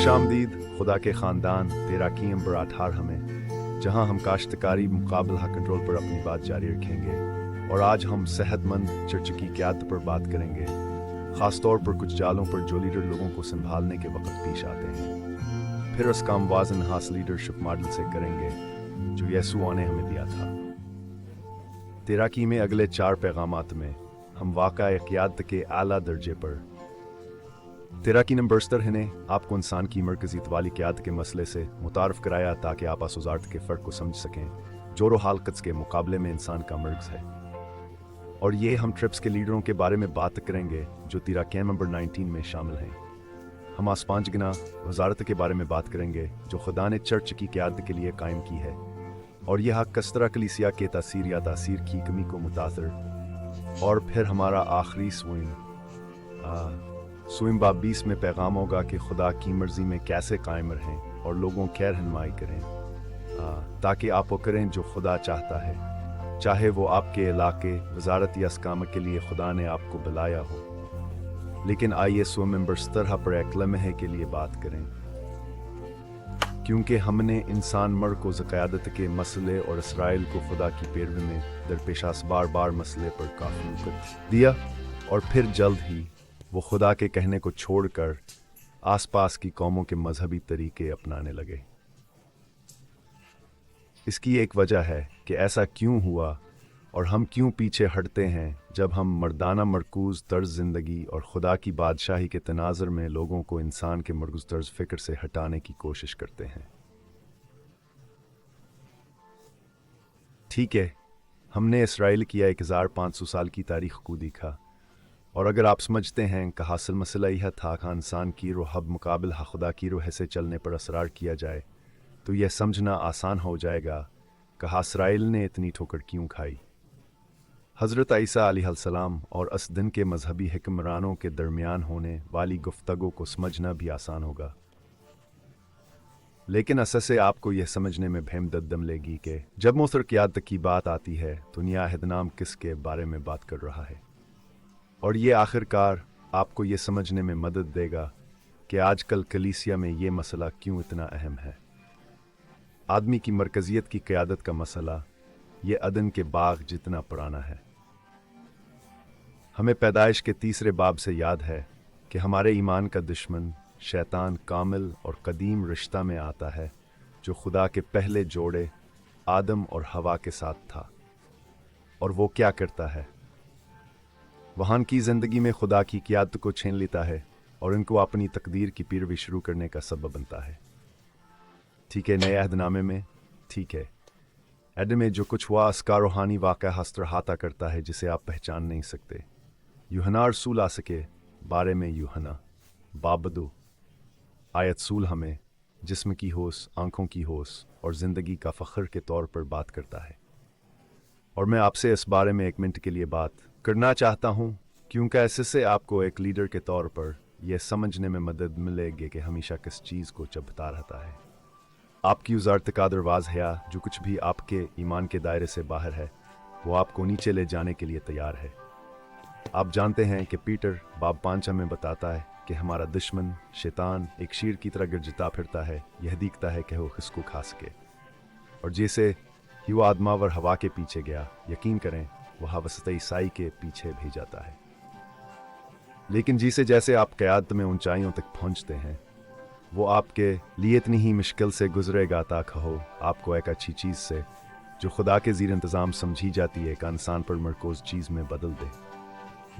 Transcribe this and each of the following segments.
खुशामदीद खुदा के ख़ानदान तेराकीम बराठार हमें, जहां हम काश्तकारी मुकाबला कंट्रोल पर अपनी बात जारी रखेंगे। और आज हम सेहतमंद चर्च की क़यादत पर बात करेंगे, ख़ास तौर पर कुछ जालों पर जो लीडर लोगों को संभालने के वक्त पेश आते हैं। फिर उसका वाज़न हास लीडरशिप मॉडल से करेंगे जो यीशु ने हमें दिया था। तेराकी में अगले 4 पैगामात में हम वाक़या क़यादत के आला दर्जे पर तेराकी नंबर 70 ने आपको इंसान की मरकज़ियत वाली क़यादत के मसले से मुतारफ़ कराया ताकि आप आसुज़ारत के फ़र्क को समझ सकें जो रोहालकत्स के मुकाबले में इंसान का मर्कज़ है। और ये हम ट्रिप्स के लीडरों के बारे में बात करेंगे जो तेराकी नंबर 19 में शामिल हैं। हम आसपांच गिना वजारत के बारे में बात करेंगे जो खुदा ने चर्च की क़यादत के लिए कायम की है, और यह किस तरह कलीसिया के तासीर या तासीर की कमी को मुतासर। और फिर हमारा आखिरी सुइम बाब 20 में पैगाम होगा कि खुदा की मर्जी में कैसे कायम रहें और लोगों की रहनुमाई करें ताकि आप वो करें जो खुदा चाहता है, चाहे वो आपके इलाके वजारत या काम के लिए खुदा ने आपको बुलाया हो। लेकिन आइए सुइम नंबर 70 पर एक लम्हे के लिए बात करें, क्योंकि हमने इंसान मर्द को क़यादत के मसले और इसराइल को खुदा की पैरवी में दरपेश बार बार मसले पर काफ़ी वक़्त दिया, और फिर जल्द ही वो खुदा के कहने को छोड़कर आसपास की कौमों के मजहबी तरीके अपनाने लगे। इसकी एक वजह है कि ऐसा क्यों हुआ और हम क्यों पीछे हटते हैं जब हम मर्दाना मरकूज़ तर्ज ज़िंदगी और खुदा की बादशाही के तनाज़र में लोगों को इंसान के मरकूज़ तर्ज फ़िक्र से हटाने की कोशिश करते हैं। ठीक है, हमने इसराइल की 1500 साल की तारीख़ को देखा, और अगर आप समझते हैं कि हासिल मसला यह था कि इंसान की रूह मुकाबला खुदा की रूह से चलने पर असरार किया जाए, तो यह समझना आसान हो जाएगा कि इसराइल ने इतनी ठोकर क्यों खाई। हज़रत ईसा अलैहिस्सलाम और इस दिन के मजहबी हुक्मरानों के दरमियान होने वाली गुफ्तगू को समझना भी आसान होगा, लेकिन असर से आपको यह समझने में भैमदम लेगी कि जब मोसर क़यादत की बात आती है तो नियाहदनाम किसके बारे में बात कर रहा है। और ये आखिरकार आपको ये समझने में मदद देगा कि आजकल कलीसिया में ये मसला क्यों इतना अहम है। आदमी की मरकज़ियत की क़यादत का मसला ये अदन के बाग जितना पुराना है। हमें पैदाइश के 3 बाब से याद है कि हमारे ईमान का दुश्मन शैतान कामिल और कदीम रिश्ता में आता है जो खुदा के पहले जोड़े आदम और हवा के साथ था। और वो क्या करता है, वहां की ज़िंदगी में खुदा की क़यादत को छीन लेता है और इनको अपनी तकदीर की पैरवी शुरू करने का सबब बनता है। ठीक है, नए अहदनामे में ठीक है एडम में जो कुछ हुआ उसका रूहानी वाक़या हस्तर हाथा करता है जिसे आप पहचान नहीं सकते। यूहन्ना रसूल आ सके बारे में यूहन्ना बाबदो आयत सूल हमें जिस्म की होश, आंखों की होश और ज़िंदगी का फ़ख्र के तौर पर बात करता है। और मैं आपसे इस बारे में 1 मिनट के लिए बात करना चाहता हूँ, क्योंकि इससे आपको एक लीडर के तौर पर यह समझने में मदद मिलेगी कि हमेशा किस चीज़ को चबता रहता है। आपकी वज़ारत का दरवाज़ है जो कुछ भी आपके ईमान के दायरे से बाहर है वो आपको नीचे ले जाने के लिए तैयार है। आप जानते हैं कि पीटर बाब 5 में बताता है कि हमारा दुश्मन शैतान एक शेर की तरह गिरजता फिरता है, यह दिखता है कि वो किसको खा सके। और जैसे ही वो आदमावर हवा के पीछे गया, यकीन करें वह वसत ईसाई के पीछे भी जाता है। लेकिन जैसे जैसे आप क़यादत में ऊंचाइयों तक पहुंचते हैं वो आपके लिए इतनी ही मुश्किल से गुजरेगा ताकि हो आपको एक अच्छी चीज़ से जो खुदा के ज़ीर इंतज़ाम समझी जाती है एक इंसान पर मरकूज़ चीज़ में बदल दे।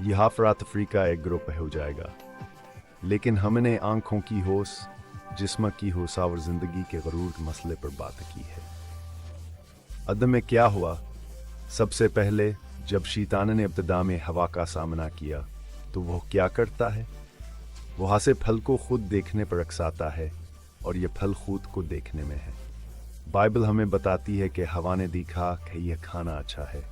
यह अफरा तफरी का एक ग्रुप हो जाएगा। लेकिन हमने आंखों की होश, जिस्म की होश और ज़िंदगी के गरूर के मसले पर बात की है। अदम में क्या हुआ? सबसे पहले जब शैतान ने इब्तिदा में हवा का सामना किया तो वह क्या करता है, वहाँ से फल को खुद देखने पर अक्साता है, और यह फल खुद को देखने में है। बाइबल हमें बताती है कि हवा ने देखा कि यह खाना अच्छा है।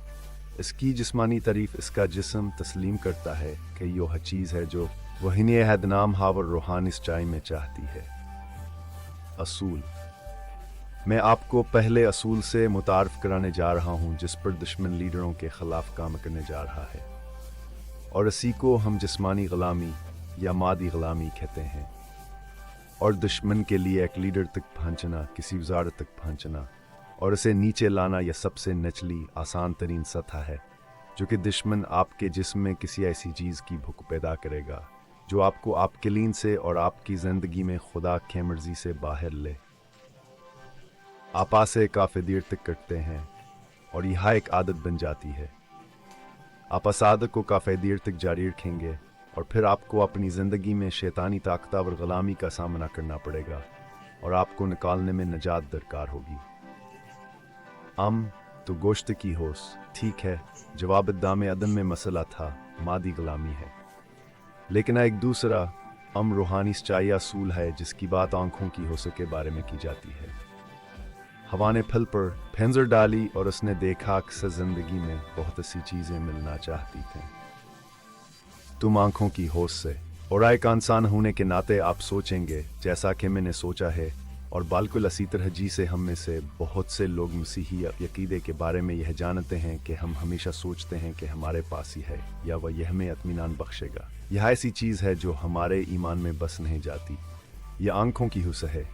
इसकी जिस्मानी तारीफ इसका जिस्म तस्लीम करता है कि यह चीज़ है जो वही अहदनाम हावर रूहानी सच्चाई में चाहती है। असूल मैं आपको पहले असूल से मुतारफ़ कराने जा रहा हूँ जिस पर दुश्मन लीडरों के ख़िलाफ़ काम करने जा रहा है, और इसी को हम जिस्मानी ग़ुलामी या मादी ग़ुलामी कहते हैं। और दुश्मन के लिए एक लीडर तक पहुंचना, किसी वजारत तक पहुंचना और उसे नीचे लाना यह सबसे निचली आसान तरीन सतह है जो कि दुश्मन आपके जिस्म में किसी ऐसी चीज़ की भूख पैदा करेगा जो आपको आपके लीन से और आपकी ज़िंदगी में खुदा की मर्ज़ी से बाहर ले। आप आसे काफ़ी देर तक करते हैं और यह एक आदत बन जाती है। आप इस आदत को काफ़ी देर तक जारी रखेंगे और फिर आपको अपनी ज़िंदगी में शैतानी ताकत और ग़ुलामी का सामना करना पड़ेगा और आपको निकालने में निजात दरकार होगी। तो गोश्त की होश ठीक है, जवाब दाम अदन में मसला था, मादी ग़ुलामी है। लेकिन एक दूसरा रूहानी सच्चाई असूल है जिसकी बात आंखों की होश के बारे में की जाती है। हवा ने फल पर फेंजर डाली और उसने देखा अक्सर जिंदगी में बहुत सी चीजें मिलना चाहती थी। तुम आंखों की होश से और एक इंसान होने के नाते आप सोचेंगे जैसा कि मैंने सोचा है, और बिल्कुल इसी तरह जी से हम में से बहुत से लोग मसीही अकीदे के बारे में यह जानते हैं कि हम हमेशा सोचते हैं कि हमारे पास ही है या वह यह हमें इत्मीनान बख्शेगा। यह ऐसी चीज़ है जो हमारे ईमान में बस नहीं जाती। यह आंखों की हुस्न है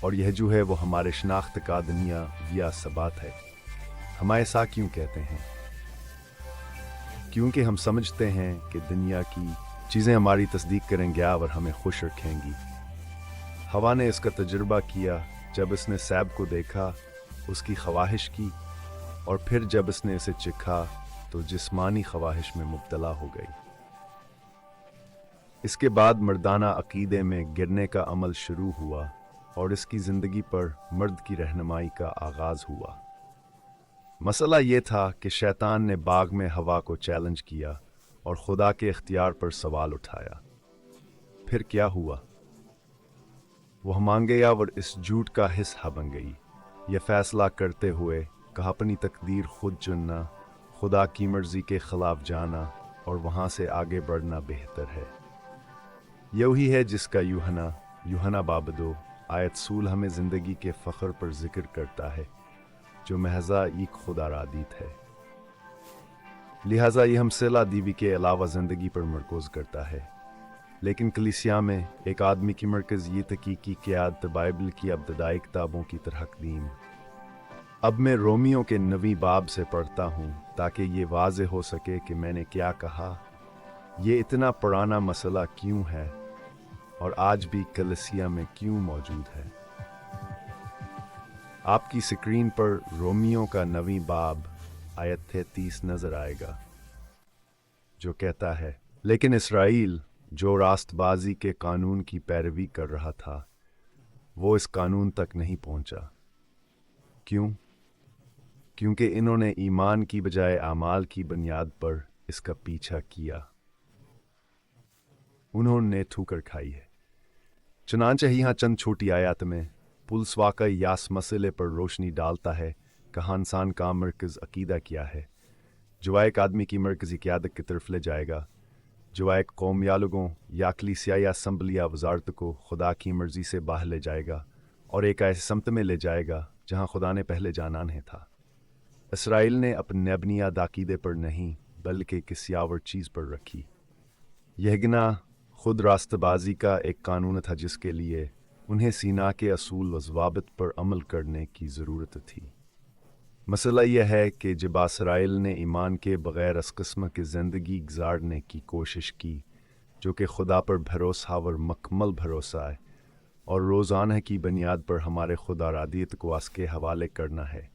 और यह जो है वो हमारे शनाख्त का दुनिया या सबात है। हम ऐसा क्यों कहते हैं? क्योंकि हम समझते हैं कि दुनिया की चीज़ें हमारी तस्दीक करेंगे और हमें खुश रखेंगी। हवा ने इसका तजुर्बा किया जब उसने सैब को देखा, उसकी ख्वाहिश की, और फिर जब उसने इसे चिखा तो जिस्मानी ख्वाहिश में मुब्तला हो गई। इसके बाद मर्दाना अकीदे में गिरने का अमल शुरू हुआ और इसकी ज़िंदगी पर मर्द की रहनुमाई का आगाज़ हुआ। मसला ये था कि शैतान ने बाग में हवा को चैलेंज किया और खुदा के इख्तियार पर सवाल उठाया। फिर क्या हुआ? वह मान गया और इस झूठ का हिस्सा बन गई। यह फैसला करते हुए कहा अपनी तकदीर खुद चुनना, खुदा की मर्जी के खिलाफ जाना और वहां से आगे बढ़ना बेहतर है। यही है जिसका यूहन्ना बाब 2 आयत 16 हमें जिंदगी के फ़ख्र पर जिक्र करता है जो महजा एक खुदा रादीत है। लिहाजा यह हम सिला दीवी के अलावा ज़िंदगी पर मरकूज़ करता है। लेकिन कलीसिया में एक आदमी की मरकज़ ये तहकीकी क़यादत बाइबल की अब्तदाई किताबों की तरह कदीम। अब मैं रोमियो के 9 बाब से पढ़ता हूँ ताकि ये वाज़े हो सके कि मैंने क्या कहा, ये इतना पुराना मसला क्यों है और आज भी कलीसिया में क्यों मौजूद है। आपकी स्क्रीन पर रोमियो का 9 बाब आयत 33 नजर आएगा जो कहता है, लेकिन इसराइल जो रास्तबाजी के कानून की पैरवी कर रहा था वो इस कानून तक नहीं पहुंचा। क्यों? क्योंकि इन्होंने ईमान की बजाय आमाल की बुनियाद पर इसका पीछा किया। उन्होंने ठोकर खाई है। चुनांचे यहाँ चंद छोटी आयत में पुलिस वाकई यास मसले पर रोशनी डालता है कहाँ इंसान का मरकज़ अकीदा क्या है, जो एक आदमी की मरकज़ी क़यादत की तरफ ले जाएगा, जो एक कौम या लोगों या कलीसिया या असम्बली या वजारत को खुदा की मर्ज़ी से बाहर ले जाएगा और एक ऐसे समत में ले जाएगा जहाँ खुदा ने पहले जाना नहीं था। इसराइल ने अपने बुनियाद अकीदे पर नहीं बल्कि किसी और चीज़ पर रखी। यह गिना खुद रास्तबाजी का एक कानून था जिसके लिए उन्हें सीना के असूल व ज़वाबित पर अमल करने की ज़रूरत थी। मसला यह है कि जब इसराइल ने ईमान के बग़ैर इस किस्म की ज़िंदगी गुजारने की कोशिश की जो कि खुदा पर भरोसा और मुकम्मल भरोसा है और रोज़ाना की बुनियाद पर हमारे खुदा रादियत को उसके हवाले करना है,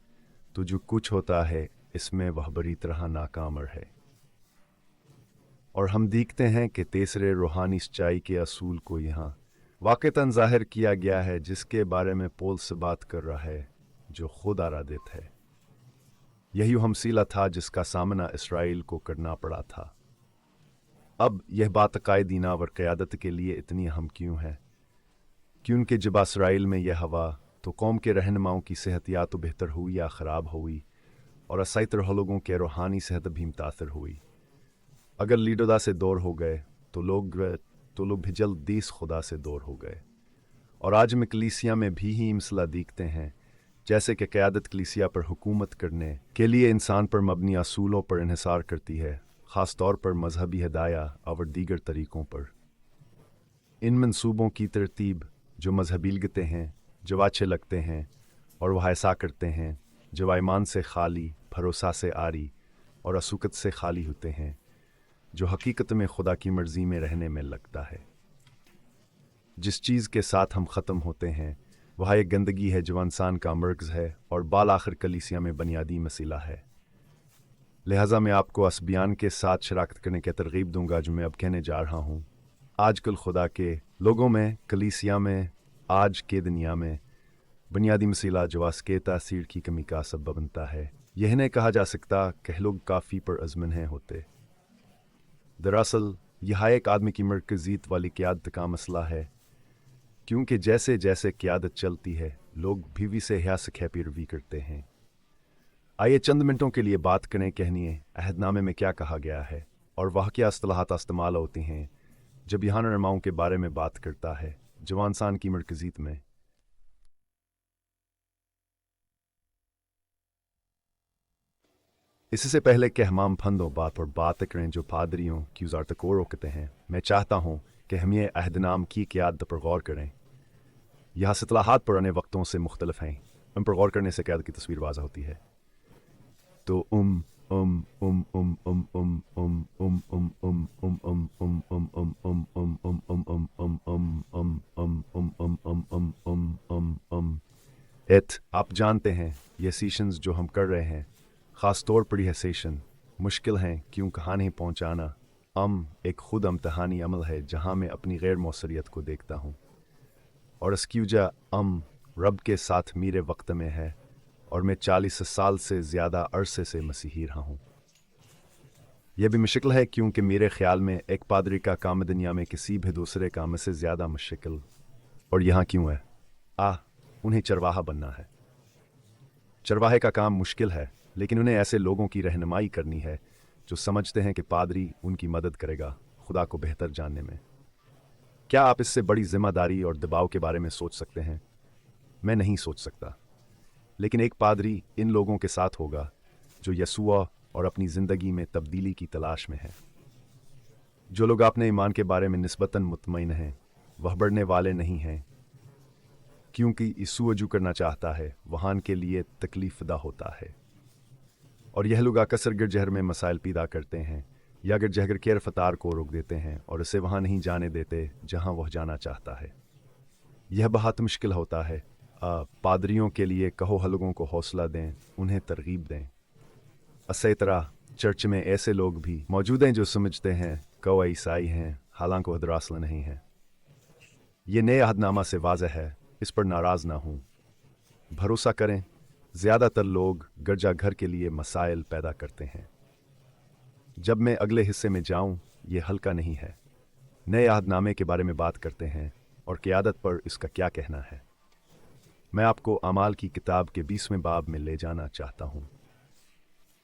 तो जो कुछ होता है इसमें वह बुरी तरह नाकाम है। और हम देखते हैं कि तीसरे रूहानी सच्चाई के असूल को यहाँ वाक़तन ज़ाहिर किया गया है जिसके बारे में पौल से बात कर रहा है जो खुद आराधित है। यही हमसीला था जिसका सामना इसराइल को करना पड़ा था। अब यह बात कायदीना और क़यादत के लिए इतनी अहम क्यों है? क्योंकि जब इसराइल में यह हवा तो कौम के रहनुमाओं की सेहत या तो बेहतर हुई या ख़राब हुई और इसी तरह लोगों के रूहानी सेहत भी मुतासर हुई। अगर लीडोदा से दूर हो गए तो लोग भी जल्दी खुदा से दूर हो गए। और आज में कलीसिया में भी ही मसला देखते हैं जैसे कि क़यादत कलीसिया पर हुकूमत करने के लिए इंसान पर मबनी असूलों पर इन्हिसार करती है, ख़ास तौर पर मजहबी हदाया और दीगर तरीक़ों पर। इन मंसूबों की तरतीब जो मजहबी लगते हैं, जो अच्छे लगते हैं, और वह ऐसा करते हैं जो ईमान से खाली, भरोसा से आरी और असूकत से खाली होते हैं, जो हकीकत में खुदा की मर्ज़ी में रहने में लगता है। जिस चीज़ के साथ हम ख़त्म होते हैं वह एक गंदगी है जो इंसान का मर्कज़ है और बाल आखिर कलीसिया में बुनियादी मसला है। लिहाजा मैं आपको इस बयान के साथ शराकत करने की तरगीब दूंगा जो मैं अब कहने जा रहा हूँ। आजकल खुदा के लोगों में, कलीसिया में, आज के दुनिया में बुनियादी मसला जो के तासीर की कमी का सबब बनता है। यह नहीं कहा जा सकता कि लोग काफ़ी पर अज़मन हैं होते। दरअसल यह एक आदमी की मरकज़ियत वाली क़यादत का मसला है, क्योंकि जैसे जैसे क़यादत चलती है लोग भीवी से हियासक पैरवी करते हैं। आइए चंद मिनटों के लिए बात करें कहनिए अहदनामे में क्या कहा गया है और वह क्या इस्तिलाहात इस्तेमाल होती हैं जब यहाँ नरमाओं के बारे में बात करता है जो इंसान की मरकज़ियत में। इससे पहले कि हम फंदों बात पर बात करें जो पादरियों की वज़ारत को रोकते हैं, मैं चाहता हूँ कि हम ये अहदनाम की क़यादत पर गौर करें। यह इस्तिलाहात पुराने वक्तों से मुख्तलिफ हैं। उन पर गौर करने से क़यादत की तस्वीर वाज़ह होती है। तो आप जानते हैं ये सेशंस जो हम कर रहे हैं, ख़ास तौर पर यह सेशन मुश्किल हैं क्यों कहानी पहुंचाना एक खुद इम्तहानी अमल है जहां मैं अपनी गैर मौसरियत को देखता हूं और इसकी वजह रब के साथ मेरे वक्त में है और मैं 40 साल से ज़्यादा अरसे से मसीही रहा हूँ। यह भी मुश्किल है क्योंकि मेरे ख्याल में एक पादरी का काम दुनिया में किसी भी दूसरे काम से ज़्यादा मुश्किल और यहाँ क्यों है? उन्हें चरवाहा बनना है। चरवाहे का काम मुश्किल है, लेकिन उन्हें ऐसे लोगों की रहनुमाई करनी है जो समझते हैं कि पादरी उनकी मदद करेगा खुदा को बेहतर जानने में। क्या आप इससे बड़ी जिम्मेदारी और दबाव के बारे में सोच सकते हैं? मैं नहीं सोच सकता, लेकिन एक पादरी इन लोगों के साथ होगा जो यसूआ और अपनी ज़िंदगी में तब्दीली की तलाश में है। जो लोग अपने ईमान के बारे में निस्बतन मुतमईन हैं वह बढ़ने वाले नहीं हैं, क्योंकि यीशु जो करना चाहता है वहां के लिए तकलीफदा होता है और यह लोग अक्सर गिरजहर में मसाइल पैदा करते हैं या गिरजहर के रफ्तार को रोक देते हैं और इसे वहां नहीं जाने देते जहां वह जाना चाहता है। यह बहुत मुश्किल होता है। पादरियों के लिए कहो लोगों को हौसला दें, उन्हें तरगीब दें। इसी तरह चर्च में ऐसे लोग भी मौजूद हैं जो समझते हैं कि वह ईसाई हैं, हालांकि वह दरअसल नहीं है। ये नए अहदनामा से वाज़ह है, इस पर नाराज़ ना हूँ। भरोसा करें, ज़्यादातर लोग गिरजा घर के लिए मसाइल पैदा करते हैं। जब मैं अगले हिस्से में जाऊँ, ये हल्का नहीं है। नए अहदनामे के बारे में बात करते हैं और क़यादत पर इसका क्या कहना है। मैं आपको अमाल की किताब के 20वें बाब में ले जाना चाहता हूँ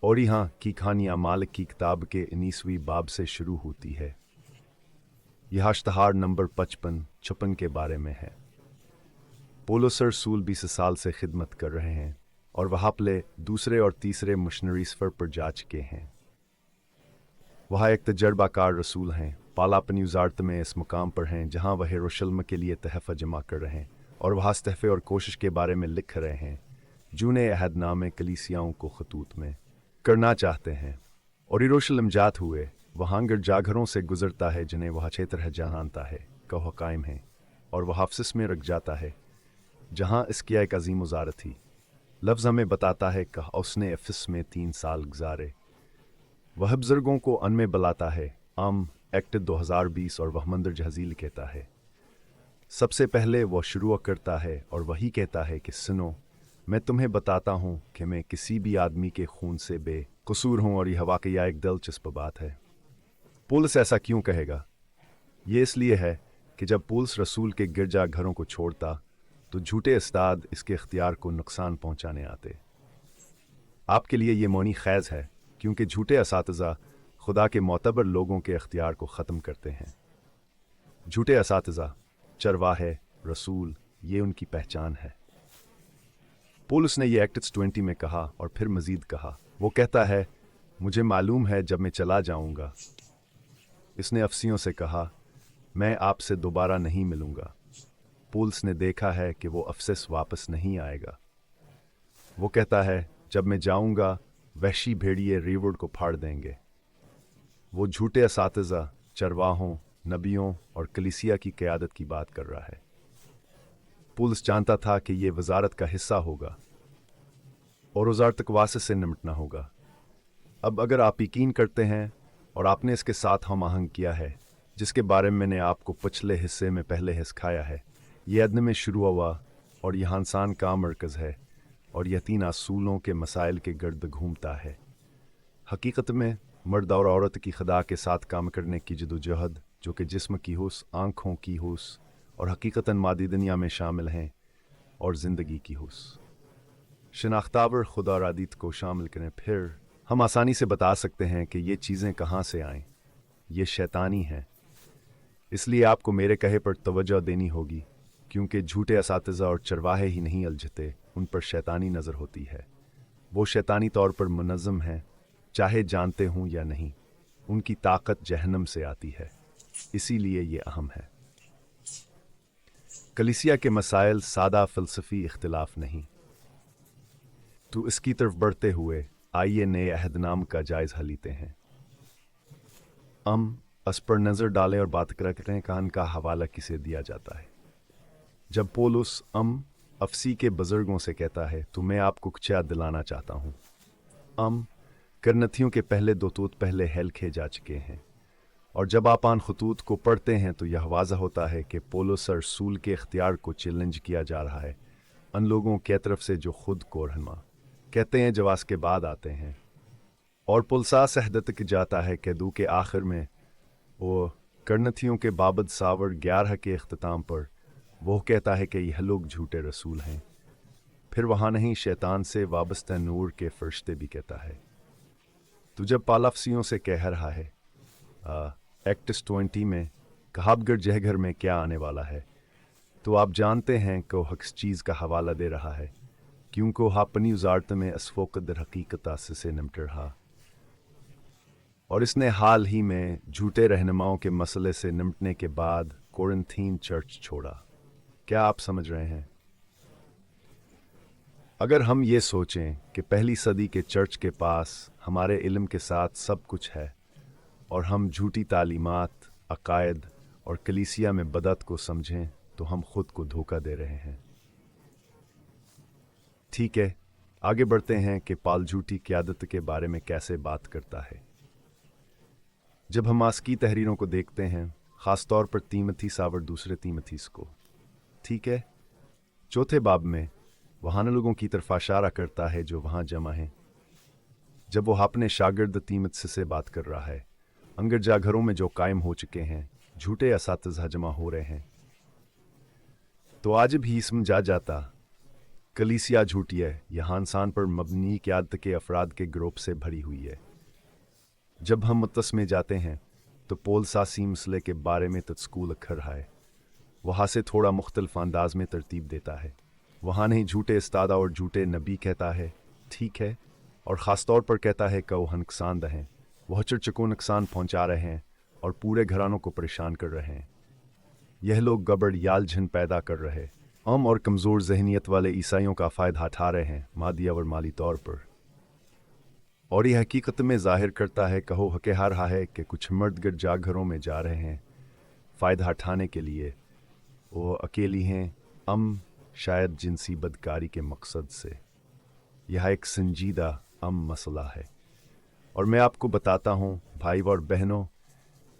और यहाँ की कहानी अमाल की किताब के 19वीं बाब से शुरू होती है। यह इश्तिहार नंबर 55-56 के बारे में है। पौलुस रसूल 20 साल से खिदमत कर रहे हैं और वह अपने दूसरे और तीसरे मिशनरी सफ़र पर जा चुके हैं। वह एक तजर्बाकार रसूल हैं। पाला अपनी वज़ारत में इस मुकाम पर हैं जहाँ वह यरूशलेम के लिए तहफ़ा जमा कर रहे हैं और वह इस तहफ़े और कोशिश के बारे में लिख रहे हैं जूने अहदनामे कलीसियाओं को खतूत में करना चाहते हैं। और यरूशलेम जात हुए वहाँ गिरजाघरों से गुजरता है जिन्हें वह अच्छी तरह जानता है कि वह कायम है और वह अफसस में रख जाता है जहाँ इसकी एक अजीम वज़ारत थी। लफ्ज़ हमें बताता है कि उसने अफसस में 3 साल गुजारे। वह बुजुर्गों को अन में बुलाता है एक्ट 2020 और वह मंदिर जहजील कहता है। सबसे पहले वह शुरू करता है और वही कहता है कि सुनो, मैं तुम्हें बताता हूँ कि मैं किसी भी आदमी के खून से बेकसूर हूँ और यह वाकया एक दिलचस्प बात है। पौलुस ऐसा क्यों कहेगा? ये इसलिए है कि जब पौलुस रसूल के गिरजा घरों को छोड़ता तो झूठे उस्ताद इसके इख्तियार को नुकसान पहुँचाने आते। आपके लिए ये मौनी खैज़ है क्योंकि झूठे असातिज़ा खुदा के मोतबर लोगों के इख्तियार को ख़त्म करते हैं। झूठे असातिज़ा, चरवाहे, रसूल, ये उनकी पहचान है। पौलुस ने ये एक्ट्स 20 में कहा और फिर मज़ीद कहा। वो कहता है, मुझे मालूम है जब मैं चला जाऊंगा। इसने अफसियों से कहा, मैं आपसे दोबारा नहीं मिलूंगा। पुल्स ने देखा है कि वो अफसोस वापस नहीं आएगा। वो कहता है, जब मैं जाऊंगा वहशी भेड़िए रीवुड को फाड़ देंगे। वो झूठे असातिज़ा, चरवाहों, नबियों और कलीसिया की क़यादत की बात कर रहा है। पुल्स जानता था कि ये वजारत का हिस्सा होगा और उजारतकवासे से निमटना होगा। अब अगर आप यकीन करते हैं और आपने इसके साथ हम आहंग किया है, जिसके बारे में मैंने आपको पिछले हिस्से में पहले ही सिखाया है, ये अदन में शुरू हुआ और यहाँ इंसान का मरकज़ है और यह 3 असूलों के मसाइल के गर्द घूमता है। हकीकत में मर्द और औरत की खुदा के साथ काम करने की जदोजहद, जो कि जिस्म की हुस, आँखों की हुस और हकीकतन मादी दुनिया में शामिल हैं, और ज़िंदगी की हुस शनाख्तावर खुदा रादीत को शामिल करें, फिर हम आसानी से बता सकते हैं कि ये चीज़ें कहाँ से आएँ। ये शैतानी हैं। इसलिए आपको मेरे कहे पर तवज्जो देनी होगी, क्योंकि झूठे असातिज़ा और चरवाहे ही नहीं अलझते, उन पर शैतानी नज़र होती है। वो शैतानी तौर पर मुनज़्ज़म हैं, चाहे जानते हों या नहीं। उनकी ताकत जहन्नम से आती है, इसीलिए ये अहम है। कलीसिया के मसाइल सादा फ़लसफ़ी इख्तिलाफ नहीं। तो इसकी तरफ बढ़ते हुए आइए नए अहदनाम का जायज़ा लेते हैं। अस पर नज़र डालें और बात करें कान का हवाला किसे दिया जाता है। जब पौलुस अफसी के बुजुर्गों से कहता है, तो मैं आपको कुछ याद दिलाना चाहता हूँ। करनथियों के पहले 2 तूत पहले लिखे जा चुके हैं, और जब आप आन खतूत को पढ़ते हैं तो यह वाज़ह होता है कि पौलुस रसूल के इख्तियार को चैलेंज किया जा रहा है, उन लोगों की तरफ से जो खुद को रहनुमा कहते हैं, जवास के बाद आते हैं। और पुलसा सहदत की जाता है कि दू के आखिर में वो करनथियों के बाबत सावर 11 के अख्ताम पर वो कहता है कि यह लोग झूठे रसूल हैं। फिर वहाँ नहीं, शैतान से वाबस्ता नूर के फरिश्ते भी कहता है। तो जब पालाफसियों से कह रहा है एक्ट्स 20 में कहाबगर जहघर में क्या आने वाला है, तो आप जानते हैं कि वो हक्स चीज़ का हवाला दे रहा है, क्योंकि हापनी उजारत में असफ़ोकदर हकीकत से निमट रहा, और इसने हाल ही में झूठे रहनुमाओं के मसले से निमटने के बाद कोरिन्थीन चर्च छोड़ा। क्या आप समझ रहे हैं? अगर हम ये सोचें कि पहली सदी के चर्च के पास हमारे इल्म के साथ सब कुछ है, और हम झूठी तालीमात, अकायद और कलीसिया में बदत को समझें, तो हम खुद को धोखा दे रहे हैं। ठीक है, आगे बढ़ते हैं कि पाल झूठी क़यादत के बारे में कैसे बात करता है। जब हम आस्की तहरीरों को देखते हैं, ख़ास तौर पर तीमथी सावर दूसरे तीमथीस को, ठीक है, चौथे बाब में वहाँ लोगों की तरफ इशारा करता है जो वहाँ जमा हैं। जब वो अपने शागिर्द तीमथ से बात कर रहा है, अंगरजा घरों में जो कायम हो चुके हैं, झूठे असातिज़ा जमा हो रहे हैं, तो आज भी समझा जाता कलीसिया झूठी है, यहाँ इंसान पर मबनी क़यादत के अफराद के ग्रुप से भरी हुई है। जब हम मुत्तस में जाते हैं तो पोल सासी मसले के बारे में तस्कूल लिख रहा है, वहाँ से थोड़ा मुख्तलिफ अंदाज में तरतीब देता है। वहाँ नहीं झूठे इस्तादा और झूठे नबी कहता है, ठीक है, और ख़ास तौर पर कहता है कि वह नुकसानदह हैं, वह चर्च को नुकसान पहुँचा रहे हैं और पूरे घरानों को परेशान कर रहे हैं। यह लोग गड़बड़ याल झन पैदा कर रहे और कमज़ोर जहनीत वाले ईसाइयों का फ़ायदा उठा रहे हैं, मादी और माली तौर पर। और यह हकीकत में ज़ाहिर करता है कहो हके रहा है कि कुछ मर्द गिरजा घरों में जा रहे हैं फ़ायदा उठाने के लिए। वो अकेली हैं, शायद जिनसी बदकारी के मकसद से। यह एक संजीदा मसला है, और मैं आपको बताता हूँ भाई और बहनों,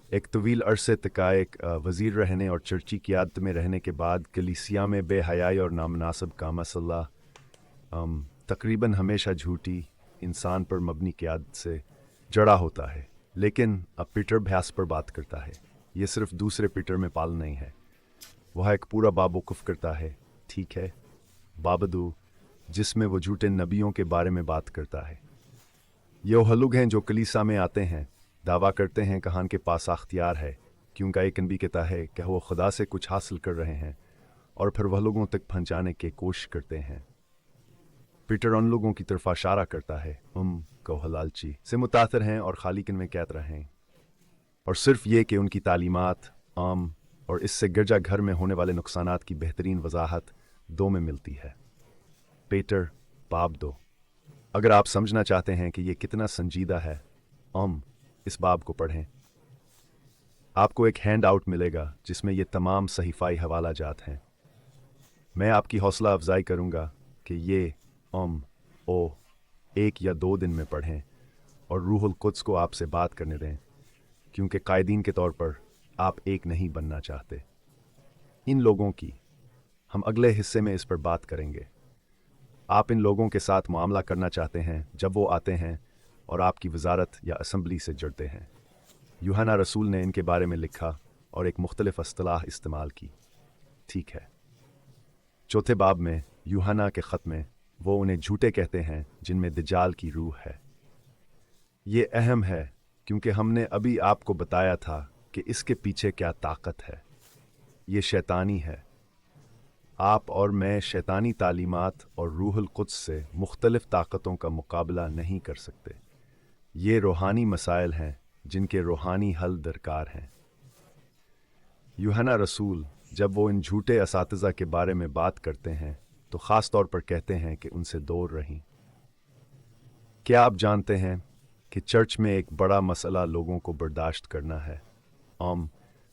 एक तवील अरसे तक एक वज़ीर रहने और चर्ची की आदत में रहने के बाद कलीसिया में बेहयाई और नामनासब का मसला तकरीबन हमेशा झूठी इंसान पर मबनी क़यादत से जड़ा होता है। लेकिन अब पीटर भ्यास पर बात करता है। ये सिर्फ दूसरे पीटर में पाल नहीं है, वह एक पूरा बाबुकुफ़ करता है, ठीक है, बाबदू, जिसमें वो झूठे नबियों के बारे में बात करता है। ये वो लोग हैं जो कलीसा में आते हैं, दावा करते हैं कहान के पास अख्तियार है, क्योंकि एक भी कहता है कि वो खुदा से कुछ हासिल कर रहे हैं, और फिर वह लोगों तक पहुंचाने की कोशिश करते हैं। पीटर उन लोगों की तरफ इशारा करता है को हलालची से मुतासर हैं और खाली किन में कहते रहें, और सिर्फ ये कि उनकी तालीमात आम और इससे गिरजा घर में होने वाले नुकसानात की बेहतरीन वजाहत 2 में मिलती है। पेटर बाब 2। अगर आप समझना चाहते हैं कि ये कितना संजीदा है, इस बाब को पढ़ें। आपको एक हैंड आउट मिलेगा जिसमें ये तमाम सहीफाई हवाला जात हैं। मैं आपकी हौसला अफजाई करूंगा कि ये ओ 1 या 2 दिन में पढ़ें और रूहुल कुद्स को आपसे बात करने दें, क्योंकि कायदीन के तौर पर आप एक नहीं बनना चाहते। इन लोगों की हम अगले हिस्से में इस पर बात करेंगे। आप इन लोगों के साथ मामला करना चाहते हैं जब वो आते हैं और आपकी वजारत या असम्बली से जुड़ते हैं। यूहन्ना रसूल ने इनके बारे में लिखा और एक मुख्तलिफ असतलाह इस्तेमाल की। ठीक है, चौथे बाब में यूहन्ना के ख़त में वो उन्हें झूठे कहते हैं जिनमें दज्जाल की रूह है। ये अहम है क्योंकि हमने अभी आपको बताया था कि इसके पीछे क्या ताकत है। ये शैतानी है। आप और मैं शैतानी तालीमात और रूहुल कुद्स से मुख्तलिफ ताकतों का मुकाबला नहीं कर सकते। ये रूहानी मसाइल हैं जिनके रूहानी हल दरकार हैं। यूहन्ना रसूल जब वो इन झूठे असातिज़ा के बारे में बात करते हैं तो ख़ास तौर पर कहते हैं कि उनसे दूर रहें। क्या आप जानते हैं कि चर्च में एक बड़ा मसला लोगों को बर्दाश्त करना है,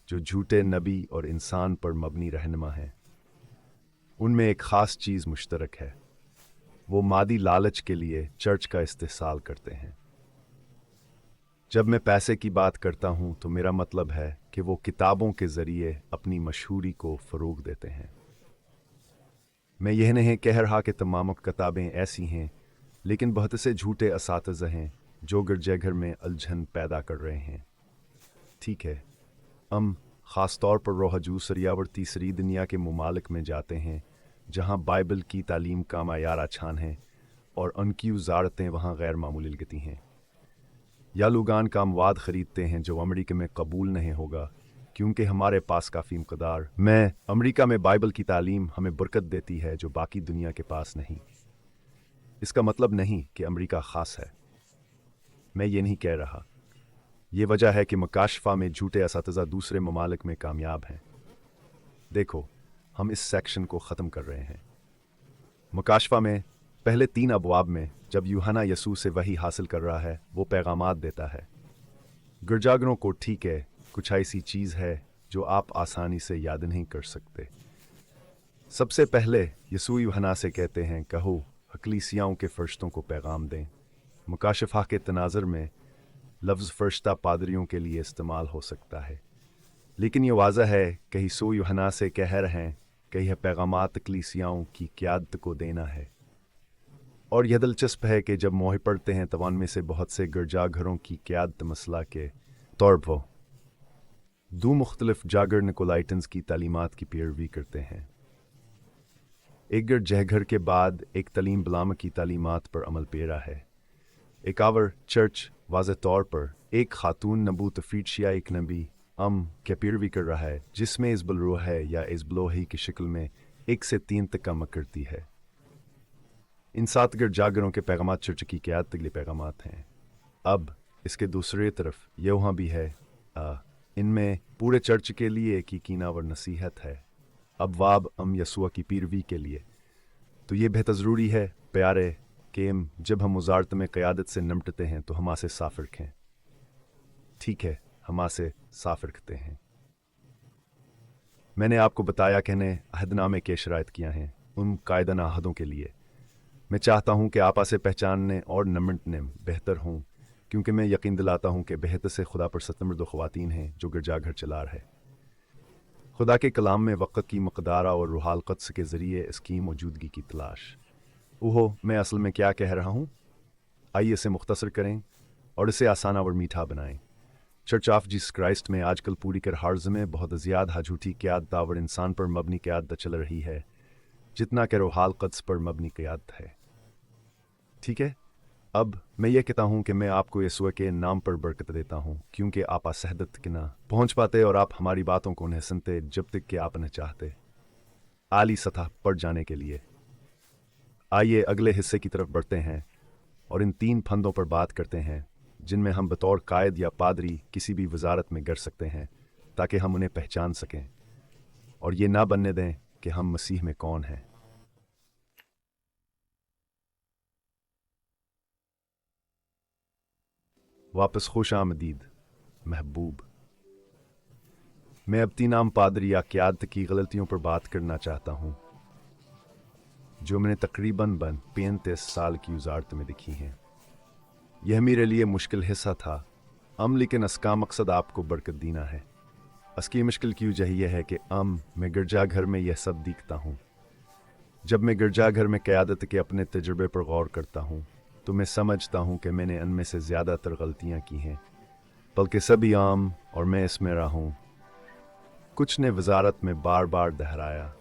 जो झूठे नबी और इंसान पर मबनी रहनुमा हैं। उनमें एक ख़ास चीज़ मुश्तरक है, वो मादी लालच के लिए चर्च का इस्तेहसाल करते हैं। जब मैं पैसे की बात करता हूँ तो मेरा मतलब है कि वो किताबों के ज़रिए अपनी मशहूरी को फ़रोग़ देते हैं। मैं यह नहीं कह रहा कि तमाम किताबें ऐसी हैं, लेकिन बहुत से झूठे असातिज़ा हैं जो गिरजाघर में उलझन पैदा कर रहे हैं। ठीक है, हम ख़ास तौर पर रोहजूसरिया और तीसरी दुनिया के ममालिक में जाते हैं जहाँ बाइबल की तालीम का मायार छान है और उनकी वजारतें वहाँ गैर मामूली लगती हैं। या लुगान का अमवाद ख़रीदते हैं जो अमरीका में कबूल नहीं होगा क्योंकि हमारे पास काफ़ी मकदार में अमरीका में बाइबल की तालीम हमें बरकत देती है जो बाकी दुनिया के पास नहीं। इसका मतलब नहीं कि अमरीका ख़ास है, मैं ये नहीं कह रहा। ये वजह है कि मकाशफा में झूठे असातिज़ा दूसरे ममालिक में कामयाब हैं। देखो, हम इस सेक्शन को ख़त्म कर रहे हैं। मकाशफा में पहले 3 अबवाब में जब यूहन्ना यसू से वही हासिल कर रहा है, वो पैगामात देता है गिरजाघरों को। ठीक है, कुछ ऐसी चीज़ है जो आप आसानी से याद नहीं कर सकते। सबसे पहले यसू यूहन्ना से कहते हैं, कहो अकलीसियाओं के फरिश्तों को पैगाम दें। मुकाशफा के तनाज़र में लफ्ज़ फरिश्ता पादरियों के लिए इस्तेमाल हो सकता है, लेकिन ये वाज़ह है कि यसू यूहन्ना से कह रहे हैं कि यह पैगामात अकलीसियाओं की क़यादत को देना है। और यह दिलचस्प है कि जब मोहे पढ़ते हैं तो उनमें से बहुत से गिरजाघरों की क़यादत मसला के तौर पर 2 मुख्तलिफ जागर निकोलाइटन्स की तालीमात की पैरवी करते हैं। एक गिरजाघर के बाद एक तलीम बलाम की तालीमात पर अमल पेरा है। एक आवर चर्च वाज़े तौर पर एक खातून नबू तफीडशिया एक नबी के पैरवी कर रहा है जिसमें इज़बलरोह है या इज़बलोही की शक्ल में 1 से 3 तक कम करती है। इन 7 गिरजाघरों के पैगामात चर्च की क़यादत के लिए पैगामात हैं। अब इसके दूसरी तरफ ये वहाँ भी है, इनमें पूरे चर्च के लिए एक यकीनावर नसीहत है। अब वाब यसुआ की पैरवी के लिए तो ये बेहद ज़रूरी है प्यारे कि जब हम वजारत में क़यादत से निपटते हैं तो हमासे साफ़ रखें। ठीक है, हमासे साफ़ रखते हैं। मैंने आपको बताया कि ने अहदनामे के शराइत किया हैं उन कायदाना अहदों के लिए। मैं चाहता हूँ कि आप आसे पहचानने और निपटने बेहतर हों, क्योंकि मैं यकीन दिलाता हूँ कि बेहतर से खुदा पर सतमर्द ख़वातीन हैं जो गिरजाघर चला रहे। खुदा के कलाम में वक़्त की मकदारा और रूहाल क़ुद्स के ज़रिए इसकी मौजूदगी की तलाश। ओहो, मैं असल में क्या कह रहा हूँ? आइए इसे मुख्तसर करें और इसे आसाना और मीठा बनाएं। चर्च ऑफ जीसस क्राइस्ट में आजकल पूरी कर हार्ज में बहुत ज़्यादा झूठी क़यादत और इंसान पर मबनी क़यादत चल रही है जितना कि रूहाल क़ुद्स पर मबनी क़यादत है। ठीक है, अब मैं ये कहता हूँ कि मैं आपको यसुआ के नाम पर बरकत देता हूँ, क्योंकि आप असहदत के ना पहुँच पाते और आप हमारी बातों को नहीं सुनते जब तक कि आप नहीं चाहते आली सतह पर जाने के लिए। आइए अगले हिस्से की तरफ बढ़ते हैं और इन 3 फंदों पर बात करते हैं जिनमें हम बतौर कायद या पादरी किसी भी वजारत में कर सकते हैं ताकि हम उन्हें पहचान सकें और ये ना बनने दें कि हम मसीह में कौन हैं। वापस खुश आमदीद महबूब। मैं अब तीन आम पादरी या क़यादत की गलतियों पर बात करना चाहता हूँ जो मैंने तकरीबन 35 साल की उजारत में दिखी हैं। यह मेरे लिए मुश्किल हिस्सा था लेकिन इसका मकसद आपको बरकत देना है। इसकी मुश्किल की वजह यह है कि मैं गिरजाघर में यह सब देखता हूँ। जब मैं गिरजाघर में क़यादत के अपने तजुर्बे पर गौर करता हूँ तो मैं समझता हूँ कि मैंने इनमें से ज़्यादातर गलतियाँ की हैं, बल्कि सभी और मैं इसमें रहा हूँ। कुछ ने वजारत में बार बार दोहराया।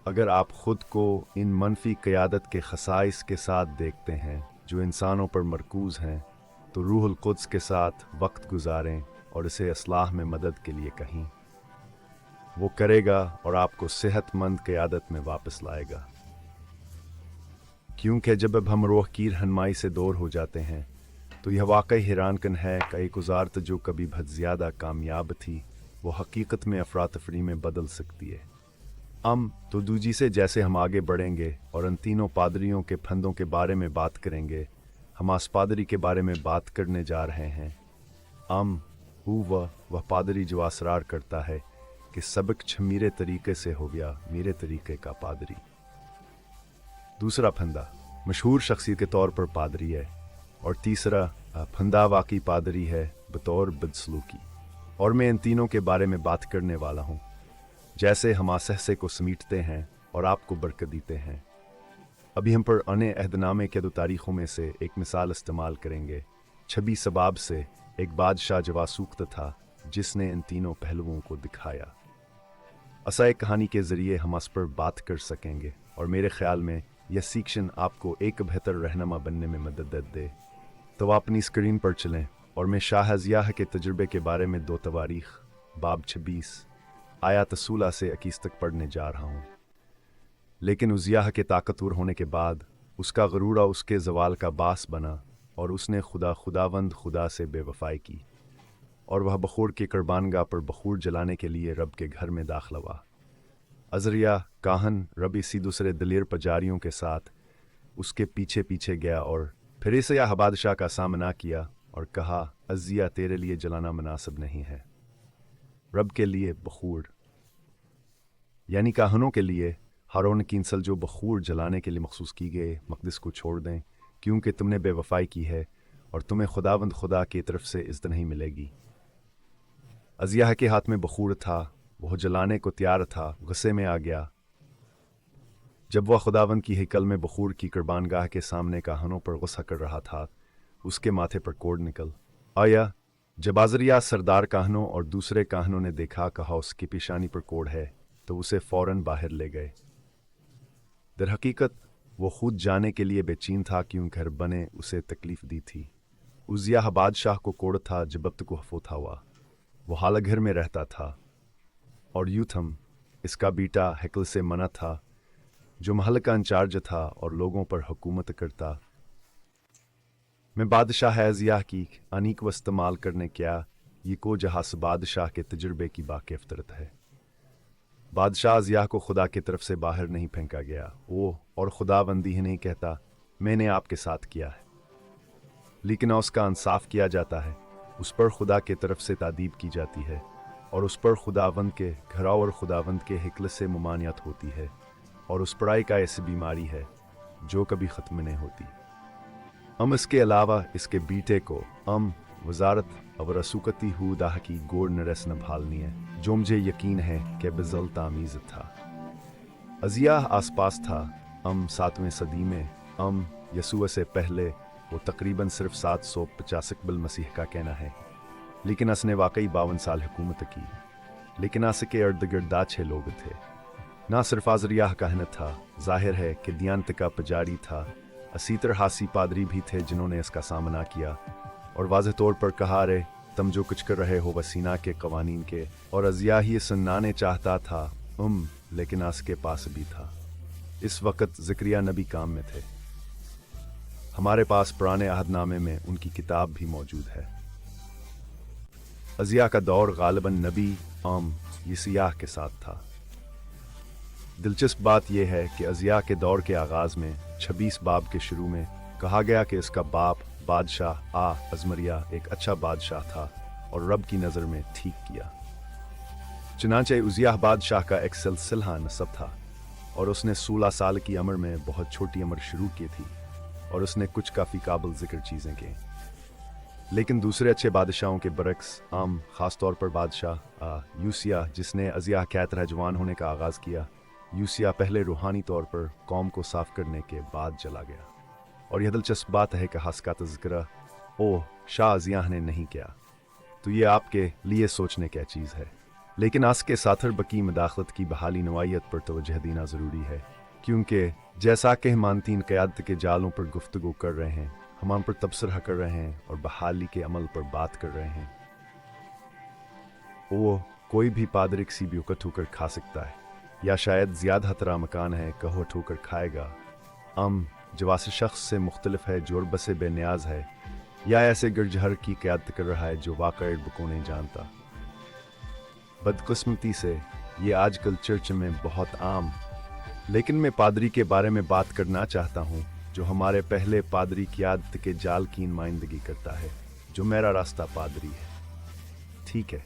अगर आप खुद को इन मनफी क़यादत के खसाइस के साथ देखते हैं जो इंसानों पर मरकूज़ हैं, तो रूहुल कुद्स के साथ वक्त गुजारें और इसे इस्लाह में मदद के लिए कहीं। वो करेगा और आपको सेहतमंद क़यादत में वापस लाएगा। क्योंकि जब अब हम रूह की रहनुमाई से दूर हो जाते हैं तो यह वाकई हैरानकन है कि एक उजारत जो कभी बहुत ज़्यादा कामयाब थी वो हकीकत में अफरा तफरी में बदल सकती है। तो दूजी से जैसे हम आगे बढ़ेंगे और इन तीनों पादरियों के फंदों के बारे में बात करेंगे, हम आस पादरी के बारे में बात करने जा रहे हैं। वह पादरी जो असरार करता है कि सबक मेरे तरीके से हो गया, मेरे तरीके का पादरी। दूसरा फंदा मशहूर शख्सियत के तौर पर पादरी है, और तीसरा फंदा वाकई पादरी है बतौर बदसलूकी। और मैं इन तीनों के बारे में बात करने वाला हूँ जैसे हम आसहसे को समीटते हैं और आपको बरकत देते हैं। अभी हम पर अने अहदनामे के 2 तारीखों में से एक मिसाल इस्तेमाल करेंगे। 26 सबाब से एक बादशाह जवासूख्त था जिसने इन तीनों पहलुओं को दिखाया। असा एक कहानी के ज़रिए हम इस पर बात कर सकेंगे और मेरे ख्याल में यह सीक्शन आपको एक बेहतर रहनुमा बनने में मदद दे। तो आप अपनी स्क्रीन पर चलें और मैं शाह अज़ियाह के तजुर्बे के बारे में 2 तवारीख बाब 26 आयात 16 से 21 तक पढ़ने जा रहा हूँ। लेकिन उज़ियाह के ताकतवर होने के बाद उसका गरूरा उसके जवाल का बास बना और उसने खुदावंद खुदा से बेवफाई की, और वह बखूर के कुर्बानगाह पर बखूर जलाने के लिए रब के घर में दाखिल हुआ। अज़रिया काहन रब इसी दूसरे दलेर पुजारियों के साथ उसके पीछे पीछे गया और फिर ईसायाह बादशाह का सामना किया और कहा, अज़िया तेरे लिए जलाना मुनासिब नहीं है। रब के लिए बखूर यानी काहनों के लिए हारून की इंसल जो बखूर जलाने के लिए मखसूस की गए मकदस को छोड़ दें, क्योंकि तुमने बेवफाई की है और तुम्हें खुदावंद खुदा की तरफ से इज़्ज़त नहीं मिलेगी। अज़ियाह के हाथ में बखूर था, वह जलाने को तैयार था, गुस्से में आ गया। जब वह खुदावंद की हैकल में बखूर की कुर्बानगाह के सामने काहनों पर गुस्सा कर रहा था, उसके माथे पर कोड़ निकल आया। जब अज़रिया सरदार काहनों और दूसरे काहनों ने देखा कहा उसकी पेशानी पर कोड़ है, तो उसे फौरन बाहर ले गए। दर हकीकत वो खुद जाने के लिए बेचैन था क्यों घर बने उसे तकलीफ दी थी। उज़ियाह बादशाह को कोड़ था जब अब तक वफो था हुआ। वो हाल घर में रहता था और यूथम इसका बेटा हैकल से मना था जो महल का इंचार्ज था और लोगों पर हुकूमत करता। मैं बादशाह अज़ियाह की अनीक व इस्तेमाल करने क्या ये को जहास बादशाह के तजुर्बे की बाक़िफ़तरत है। बादशाह अज़ियाह को खुदा की तरफ से बाहर नहीं फेंका गया, वो और खुदाबंदी ही नहीं कहता मैंने आपके साथ किया है, लेकिन उसका इंसाफ किया जाता है। उस पर खुदा के तरफ से तादीब की जाती है और उस पर खुदावंद के घरा और खुदावंद के हिकल से मुमानियत होती है, और उस पर का ऐसी बीमारी है जो कभी ख़त्म नहीं होती। इसके अलावा इसके बेटे को वजारत अब रसूकती दाह की गोर नरस नभालनी है, जो मुझे यकीन है कि बिज़ल तामीज़ था। अज़ियाह आसपास था 7वीं सदी में यसुआ से पहले। वो तकरीबन सिर्फ 750 कबल मसीह का कहना है, लेकिन उसने वाकई 52 साल हुकूमत की। लेकिन उसके इर्द गिर्द 6 लोग थे। ना सिर्फ अज़रिया कहनत था, जाहिर है कि दियानत का पुजारी था, असीतर हासी पादरी भी थे जिन्होंने इसका सामना किया और वाज़ेह तौर पर कहा, रे तुम जो कुछ कर रहे हो वसीना के कवानीन के। और अज़िया ही सुनाने चाहता था लेकिन उसके पास भी था। इस वक्त ज़करिया नबी काम में थे। हमारे पास पुराने अहदनामे में उनकी किताब भी मौजूद है। अज़िया का दौर गालिबन नबी ये सियाह के साथ था। दिलचस्प बात यह है कि अज़िया के दौर के आगाज़ में 26 बाब के शुरू में कहा गया कि इसका बाप बादशाह अज़मरिया एक अच्छा बादशाह था और रब की नज़र में ठीक किया। चुनांचे उज़ियाह बादशाह का एक सिलसिला नसब था और उसने 16 साल की उम्र में बहुत छोटी उम्र शुरू की थी और उसने कुछ काफ़ी काबिल ज़िक्र चीज़ें की। लेकिन दूसरे अच्छे बादशाहों के बरक्स ख़ास तौर पर बादशाह यूसिया, जिसने अज़िया की तरह जवान होने का आगाज़ किया, यूसिया पहले रूहानी तौर पर कौम को साफ करने के बाद चला गया। और यह दिलचस्प बात है कि हस का तज़किरा शाह अज़िया ने नहीं किया, तो ये आपके लिए सोचने की चीज़ है। लेकिन आज के साथर बकी मदाखलत की बहाली नवायत पर तवज्जो देना ज़रूरी है, क्योंकि जैसा कि हम मानतीन क़यादत के जालों पर गुफ्तगू कर रहे हैं, हम उन पर तबसरा कर रहे हैं और बहाली के अमल पर बात कर रहे हैं। कोई भी पादरी किसी भी वक़्त होकर खा सकता है, या शायद ज़्यादा खतरा मकान है कहो ठोकर खाएगा। जवास शख्स से मुख्तलिफ है जो बसे बेनियाज है, या ऐसे गिरजहर की क़यादत कर रहा है जो वाक़ई को नहीं जानता। बदकिस्मती से ये आजकल चर्च में बहुत आम। लेकिन मैं पादरी के बारे में बात करना चाहता हूँ जो हमारे पहले पादरी की आदत के जाल की नुमाइंदगी करता है, जो मेरा रास्ता पादरी है। ठीक है,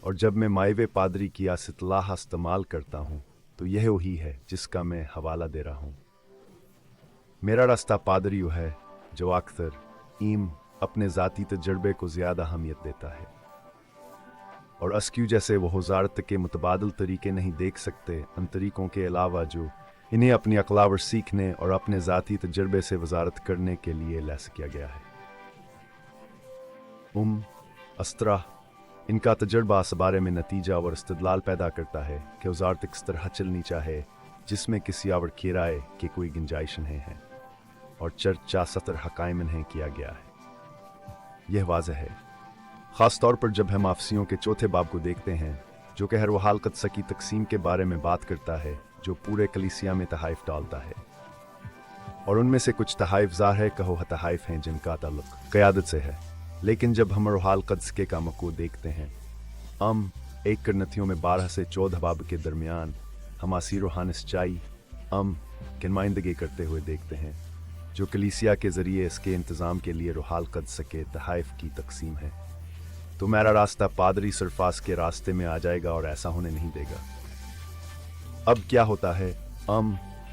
और जब मैं मायवे पादरी की इस्तिलाह इस्तेमाल करता हूँ तो यह वही है जिसका मैं हवाला दे रहा हूँ। मेरा रास्ता पादरी है जो अक्सर अपने ज़ाती तजर्बे को ज़्यादा अहमियत देता है, और अस्क्यू जैसे वो वजारत के मुतबादल तरीके नहीं देख सकते उन तरीक़ों के अलावा जो इन्हें अपनी अक्लावर सीखने और अपने ज़ाती तजर्बे से वजारत करने के लिए लैस किया गया है। अस्त्रा इनका तजर्बा इस बारे में नतीजा और इस्तदलाल पैदा करता है कि वजारत किस तरह चलनी चाहे जिसमें किसी और किराए की कोई गुंजाइश नहीं है, और चर्चा सतर हकाइम नहीं किया गया है। यह वाज़ह है, ख़ास तौर पर जब हम आफसियों के चौथे बाब को देखते हैं, जो कि हर वहाल कदसा की तकसीम के बारे में बात करता है जो पूरे कलीसिया में तहाइफ डालता है, और उनमें से कुछ तहाइफ ज़ाहिर है कहो तहाइफ हैं जिनका ताल्लुक क़यादत से है। लेकिन जब हम रूहाल कद्स के कामों को देखते हैं, एक करनथियों में 12 से 14 बाब के दरमियान हम आसी रूहानी सच्चाई की नुमाइंदगी करते हुए देखते हैं, जो कलीसिया के ज़रिए इसके इंतज़ाम के लिए रूहाल कद्स के तहाइफ की तकसीम है। तो मेरा रास्ता पादरी सरफास के रास्ते में आ जाएगा और ऐसा होने नहीं देगा। अब क्या होता है,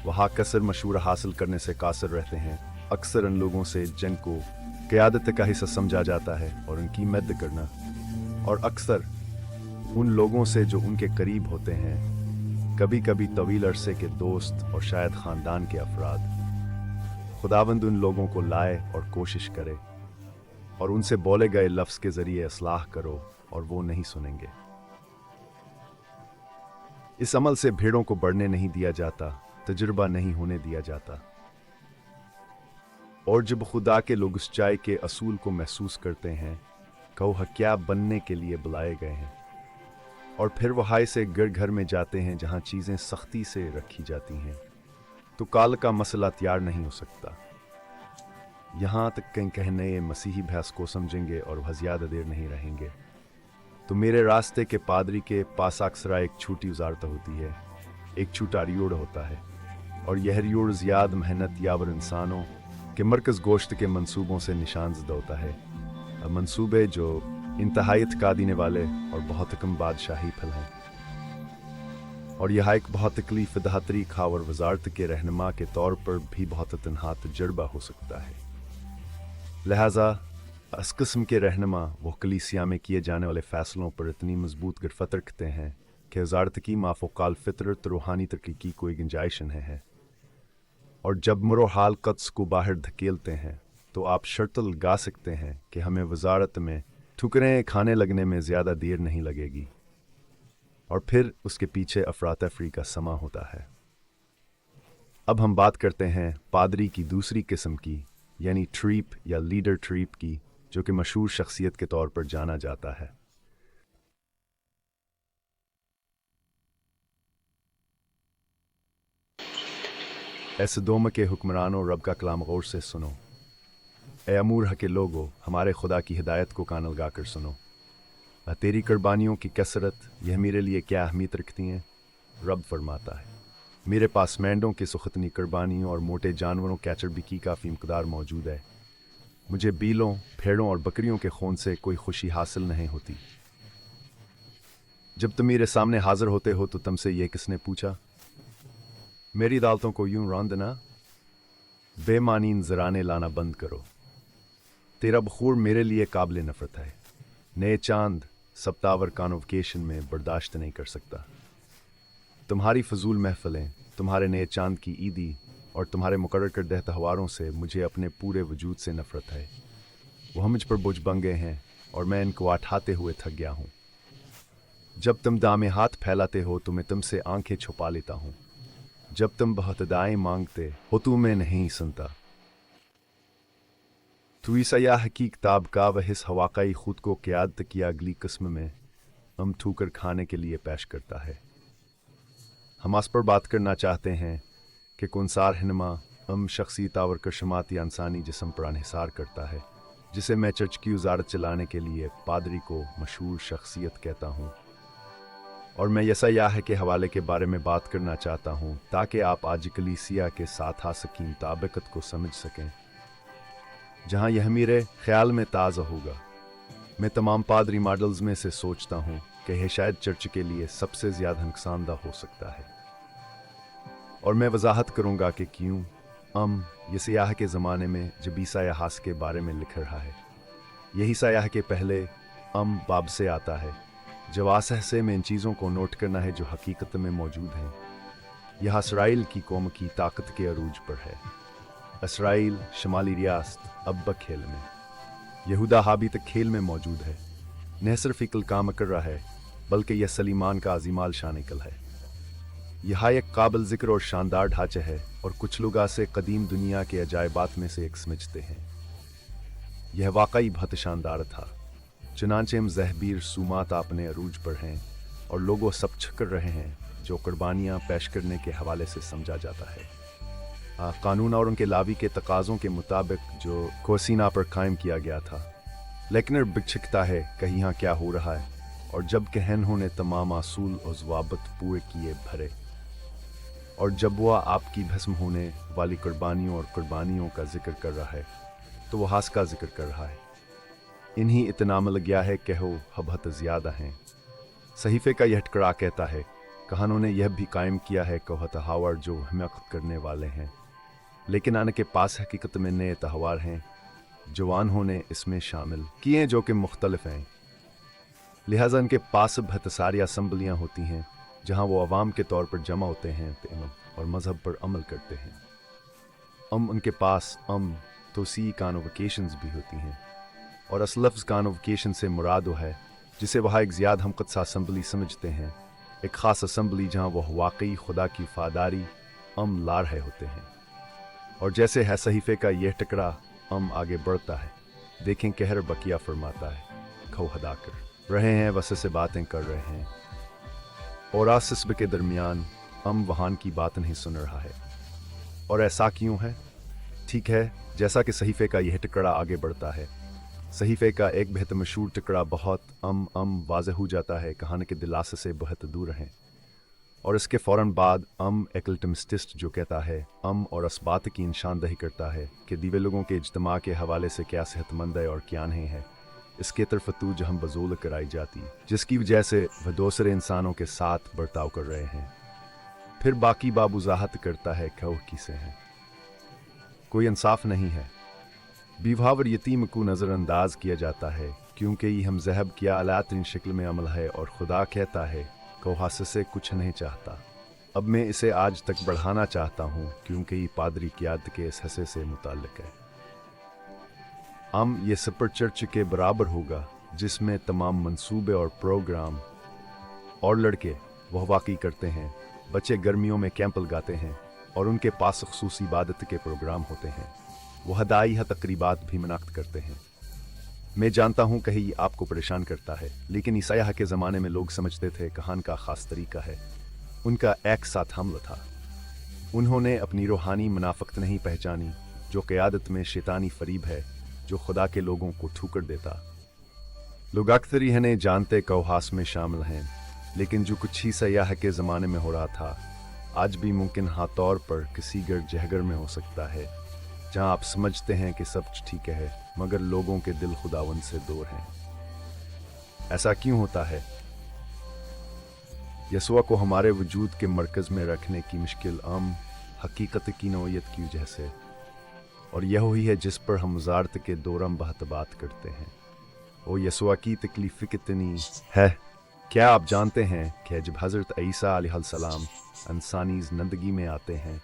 वहाँ कसर मशहूर हासिल करने से कासर रहते हैं। अक्सर उन लोगों से जंग को क़यादत का हिस्सा समझा जाता है और उनकी मदद करना, और अक्सर उन लोगों से जो उनके करीब होते हैं, कभी कभी तवील अरसे के दोस्त और शायद ख़ानदान के अफराद। खुदावंद उन लोगों को लाए और कोशिश करे और उनसे बोले गए लफ्ज़ के ज़रिए इस्लाह करो, और वो नहीं सुनेंगे। इस अमल से भेड़ों को बढ़ने नहीं दिया जाता, तजुर्बा नहीं होने दिया जाता, और जब खुदा के लोग सच्चाई के असूल को महसूस करते हैं, कहो क्या बनने के लिए बुलाए गए हैं, और फिर वहां से घर में जाते हैं जहां चीज़ें सख्ती से रखी जाती हैं, तो काल का मसला तैयार नहीं हो सकता। यहाँ तक कहीं कहने मसीही भैंस को समझेंगे और वह ज़्यादा देर नहीं रहेंगे। तो मेरे रास्ते के पादरी के पास अक्सर एक छोटी वजारत होती है, एक छोटा रियोड़ होता है, और यह रियोड़ ज़्यादा मेहनत यावर इंसानों के मरकज़ गोश्त के मंसूबों से निशान ज़दा होता है, मंसूबे जो इंतहाई थका देने वाले और बहुत कम बादशाही फल हैं। और यह एक बहुत तकलीफ दह तरीक़ा और वजारत के रहनुमा के तौर पर भी बहुत तनहा तजर्बा हो सकता है। लिहाजा इस किस्म के रहनुमा वो कलीसिया में किए जाने वाले फ़ैसलों पर इतनी मजबूत गिरफ्त रखते हैं कि वजारत की माफ़ोकाल फितरत रूहानी तरक्की की कोई गुंजाइश नहीं है। और जब मुरोहाल कद्स को बाहर धकेलते हैं, तो आप शर्त लगा सकते हैं कि हमें वजारत में ठुकरें खाने लगने में ज़्यादा देर नहीं लगेगी, और फिर उसके पीछे अफरा-तफरी का समा होता है। अब हम बात करते हैं पादरी की दूसरी किस्म की, यानी ट्रीप या लीडर ट्रीप की, जो कि मशहूर शख्सियत के तौर पर जाना जाता है। एसदोम के हुक्मरानों, रब का कलाम गौर से सुनो। ए अमूरह के लोगो, हमारे खुदा की हिदायत को कान लगा कर सुनो। तेरी कुर्बानियों की कसरत यह मेरे लिए क्या अहमियत रखती हैं? रब फरमाता है, मेरे पास मेंढों की सुखतनी कुर्बानियों और मोटे जानवरों कैचर भी की काफ़ी मकदार मौजूद है। मुझे बीलों, भेड़ों और बकरियों के खून से कोई खुशी हासिल नहीं होती। जब तुम मेरे सामने हाजिर होते हो तो तुमसे यह किसने पूछा? मेरी अदालतों को यूं रौंदना, बेमानीन जराने लाना बंद करो। तेरा बखूर मेरे लिए काबिल नफरत है। नए चांद सप्तावर कॉन्वोकेशन में बर्दाश्त नहीं कर सकता। तुम्हारी फजूल महफिलें, तुम्हारे नए चांद की ईदी और तुम्हारे मुकर्रर करदह त्योहारों से मुझे अपने पूरे वजूद से नफरत है। वो मुझ पर बोझ बन गए हैं और मैं इनको उठाते हुए थक गया हूँ। जब तुम दामे हाथ फैलाते हो तो मैं तुमसे आंखें छुपा लेता हूँ। जब तुम बहुत दाएं मांगते हो तो मैं नहीं सुनता। तू ईसा या हकीक ताब का वह इस हवाकाई खुद को क़यादत की अगली किस्म में हम ठूकर खाने के लिए पेश करता है। हम इस पर बात करना चाहते हैं कि कौनसार हिनमा हम शख्सी तावर का शमाती इंसानी जिस्म पर अनहिसार करता है, जिसे मैं चर्च की वजारत चलाने के लिए पादरी को मशहूर शख्सियत कहता हूँ। और मैं यसायाह के हवाले के बारे में बात करना चाहता हूँ ताकि आप आज कलीसिया के साथ हासकीन ताबकत को समझ सकें, जहाँ यह मेरे ख्याल में ताज़ा होगा। मैं तमाम पादरी मॉडल्स में से सोचता हूँ कि यह शायद चर्च के लिए सबसे ज़्यादा नुकसानदा हो सकता है। और मैं वजाहत करूँगा कि क्यों। यसायाह के ज़माने में जब ईसा यहास के बारे में लिख रहा है, यही ईसायाह के पहले बाब से आता है। जवासह से में इन चीज़ों को नोट करना है जो हकीकत में मौजूद हैं। यह इसराइल की कौम की ताकत के अरूज पर है। इसराइल शमाली रियासत अब खेल में, यहूदा हाबी तक खेल में मौजूद है। न सिर्फ इकल काम कर रहा है बल्कि यह सलीमान का अजीमाल शानिकल है। यह एक काबिल जिक्र और शानदार ढांचा है और कुछ लोग इसे कदीम दुनिया के अजायबात में से एक समझते हैं। यह वाकई बहुत शानदार था। चुनांचे हम जहबीर सुमात अपने अरूज पर हैं और लोगों सब छकर रहे हैं जो कुर्बानियाँ पेश करने के हवाले से समझा जाता है। कानून और उनके लावी के तकाज़ों के मुताबिक जो कोसीना पर कायम किया गया था, लेकिन बिछकता है कहीं यहाँ क्या हो रहा है। और जब कहन ने तमाम असूल और ज़वाबत पूरे किए भरे, और जब वह आपकी भस्म होने वाली कुर्बानियों का जिक्र कर रहा है तो वह हास का जिक्र कर रहा है। इन्हीं इतना मिल गया है कहो हबहत ज़्यादा हैं। सहीफे का यह टकरा कहता है, कहानों ने यह भी कायम किया है कहत हावर जो हमें करने वाले हैं, लेकिन आने के पास हकीकत में नए तहवार हैं जवानों ने इसमें शामिल किए जो कि मुख्तलिफ हैं। लिहाजा इनके पास बहुत सारी असम्बलियाँ होती हैं जहाँ वो अवाम के तौर पर जमा होते हैं और मज़हब पर अमल करते हैं। उनके पास तोसी कॉन्वोकेशंस भी होती हैं, और अस लफ्ज़ कॉन्वोकेशन से मुराद वो है जिसे वहाँ एक ज़्यादा हमकदसा असम्बली समझते हैं, एक ख़ास असम्बली जहाँ वह वाकई खुदा की वफादारी ला रहे होते हैं। और जैसे है सहीफे का यह टकरा आगे बढ़ता है, देखें कहर बकिया फरमाता है, खो हदा कर रहे हैं वसे से बातें कर रहे हैं, और आसिस्ब के दरमियान वहान की बात नहीं सुन रहा है। और ऐसा क्यों है? ठीक है, जैसा कि सहीफे का यह टुकड़ा आगे बढ़ता है, सहीफे का एक बेहद मशहूर टुकड़ा बहुत वाज़ेह हो जाता है कहानी के दिलासे से बहुत दूर रहें। और इसके फ़ौरन बाद एकल्टमिस्टिस्ट जो कहता है और इस बात की निशानदही करता है कि दीवे लोगों के इज्तिमा के हवाले से क्या सेहतमंद है और क्या नहीं है, इसके तरफ जो हम बजूल कराई जाती, जिसकी वजह से वह दूसरे इंसानों के साथ बर्ताव कर रहे हैं। फिर बाकी बाबुजाहत करता है कहो किसे हैं, कोई इंसाफ नहीं है। बीवावर यतीम को नज़रअंदाज किया जाता है क्योंकि ये हम जहब किया अलातरीन शक्ल में अमल है, और खुदा कहता है को हास्य से कुछ नहीं चाहता। अब मैं इसे आज तक बढ़ाना चाहता हूँ क्योंकि ये पादरी क़यादत के इस हिस्से से मुताल्लिक है। ये सुपर चर्च के बराबर होगा जिसमें तमाम मंसूबे और प्रोग्राम और लड़के वह वाकई करते हैं। बच्चे गर्मियों में कैंप लगाते हैं और उनके पास ख़ुसूसी इबादत के प्रोग्राम होते हैं। वह हदाई तकरीबात भी मुनाक़िद करते हैं। मैं जानता हूँ कहीं ये आपको परेशान करता है, लेकिन ईसायाह के ज़माने में लोग समझते थे कहान का ख़ास तरीका है। उनका एक साथ हमला था। उन्होंने अपनी रूहानी मुनाफ़िक़त नहीं पहचानी जो क़यादत में शैतानी फरीब है, जो खुदा के लोगों को ठुकर देता। लोग अक्सर ही नहीं जानते कौहास में शामिल हैं, लेकिन जो कुछ ही सयाह के ज़माने में हो रहा था आज भी मुमकिन हाँ तौर पर किसी गर जहगर में हो सकता है, जहां आप समझते हैं कि सब ठीक है मगर लोगों के दिल खुदावन से दूर हैं। ऐसा क्यों होता है? यसुआ को हमारे वजूद के मरकज में रखने की मुश्किल आम हकीकत की नौयत की वजह से, और यह ही है जिस पर हम वजारत के दौरान बहत बात करते हैं। वो यसुआ की तकलीफ कितनी है। क्या आप जानते हैं कि जब हज़रत ईसा अलैहिस्सलाम इंसानी ज़िंदगी में आते हैं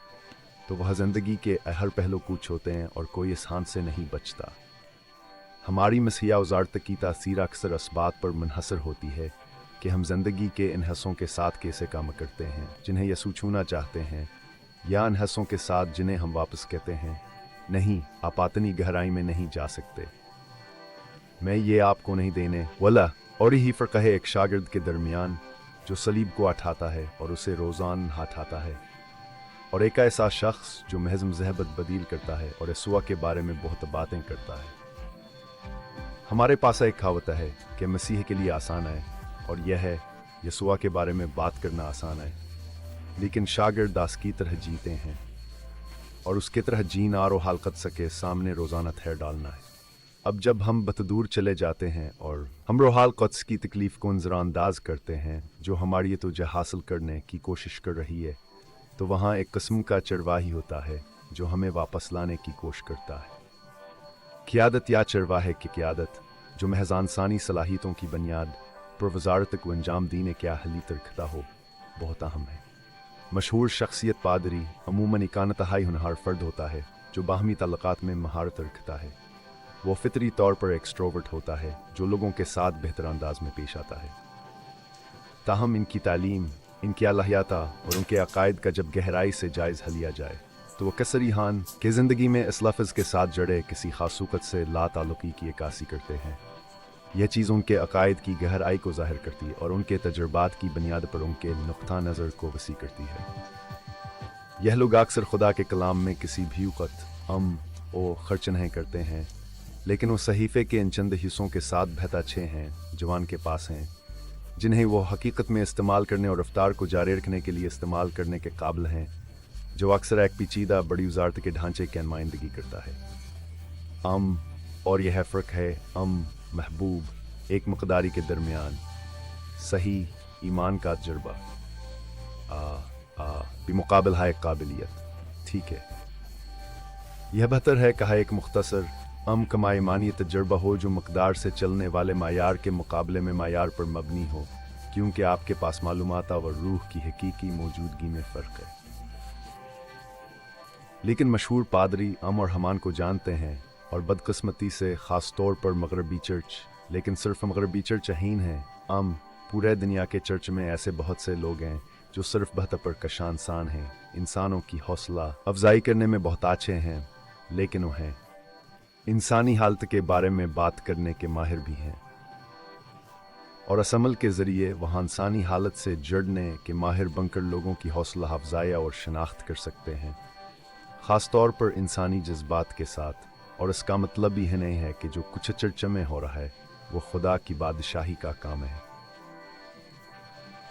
तो वह ज़िंदगी के हर पहलू को छूते हैं और कोई इस हाथ से नहीं बचता। हमारी मसीहा वजारत की तासीर अक्सर इस बात पर मुनहसर होती है कि हम जिंदगी के इन हिस्सों के साथ कैसे काम करते हैं जिन्हें यसू छूना चाहते हैं, या इन हिस्सों के साथ जिन्हें हम वापस कहते हैं नहीं, आप इतनी गहराई में नहीं जा सकते, मैं ये आपको नहीं देने वाला। और यही फ़र्क है एक शागिर्द के दरमियान जो सलीब को उठाता है और उसे रोज़ान हटाता है, और एक ऐसा शख्स जो महज ज़हबत बदील करता है और यसुआ के बारे में बहुत बातें करता है। हमारे पास एक कहावत है कि मसीह के लिए आसान है, और यह है यसुआ के बारे में बात करना आसान है, लेकिन शागिर्द दास की तरह जीते हैं और उसके तरह जीना और हालकत सके सामने रोज़ाना ठहर डालना है। अब जब हम बतदूर चले जाते हैं और हम रोहाल क़ुद्स की तकलीफ़ को नज़रअंदाज करते हैं जो हमारी तुझे हासिल करने की कोशिश कर रही है, तो वहाँ एक किस्म का चरवाही होता है जो हमें वापस लाने की कोशिश करता है। क़ियादत या चरवाहे की क़ियादत जो महज इंसानी सलाहियतों की बुनियाद पर वजारत को अंजाम देने के अहली रखता हो, बहुत अहम है। मशहूर शख्सियत पादरी अमूमन एक इंतहाई हुनहार फ़र्द होता है जो बाहमी ताल्लुकात में महारत रखता है। वो फितरी तौर पर एक्सट्रोवर्ट होता है जो लोगों के साथ बेहतर अंदाज में पेश आता है। ताहम इनकी तालीम, इनकी अलाहियाता और उनके अकायद का जब गहराई से जायज़ लिया जाए तो वो कसरी हान के ज़िंदगी में इस लफ्ज़ के साथ जड़े किसी खासूकत से ला ताल्लुकी की अक्कासी करते हैं। यह चीज़ उनके अकायद की गहराई को ज़ाहिर करती है और उनके तजुर्बात की बुनियाद पर उनके नुक्ता नज़र को वसी करती है। यह लोग अक्सर खुदा के कलाम में किसी भी वक़्त ओ खर्च नहीं करते हैं, लेकिन वो सहीफ़े के इन चंद हिस्सों के साथ बहुत अच्छे हैं जवान के पास हैं, जिन्हें वो हकीकत में इस्तेमाल करने और रफ्तार को जारी रखने के लिए इस्तेमाल करने के काबिल हैं, जो अक्सर एक पेचीदा बड़ी वजारत के ढांचे की नुमाइंदगी करता है। और यह फ़र्क है महबूब एक मकदारी के दरमियान सही ईमान का तजर्बा बेमुकाबिल है एक काबिलियत। ठीक है, यह बेहतर है कहा एक मुख्तसर कमा ईमानी तजर्बा हो जो मकदार से चलने वाले मायार के मुकाबले में मायार पर मबनी हो, क्योंकि आपके पास मालूमात और रूह की हकीकी मौजूदगी में फ़र्क है। लेकिन मशहूर पादरी और हमान को जानते हैं, और बदकिस्मती से ख़ास तौर पर मगरबी चर्च, लेकिन सिर्फ मगरबी चर्च हीन है, पूरे दुनिया के चर्च में ऐसे बहुत से लोग हैं जो सिर्फ बेहतर पर कशानसान हैं, इंसानों की हौसला अफजाई करने में बहुत अच्छे हैं, लेकिन वो हैं इंसानी हालत के बारे में बात करने के माहिर भी हैं, और इस अमल के ज़रिए वहाँ इंसानी हालत से जड़ने के माहिर बनकर लोगों की हौसला अफजाई और शनाख्त कर सकते हैं, ख़ास तौर पर इंसानी जज्बात के साथ। और इसका मतलब भी है नहीं है कि जो कुछ चर्चा में हो रहा है वो खुदा की बादशाही का काम है।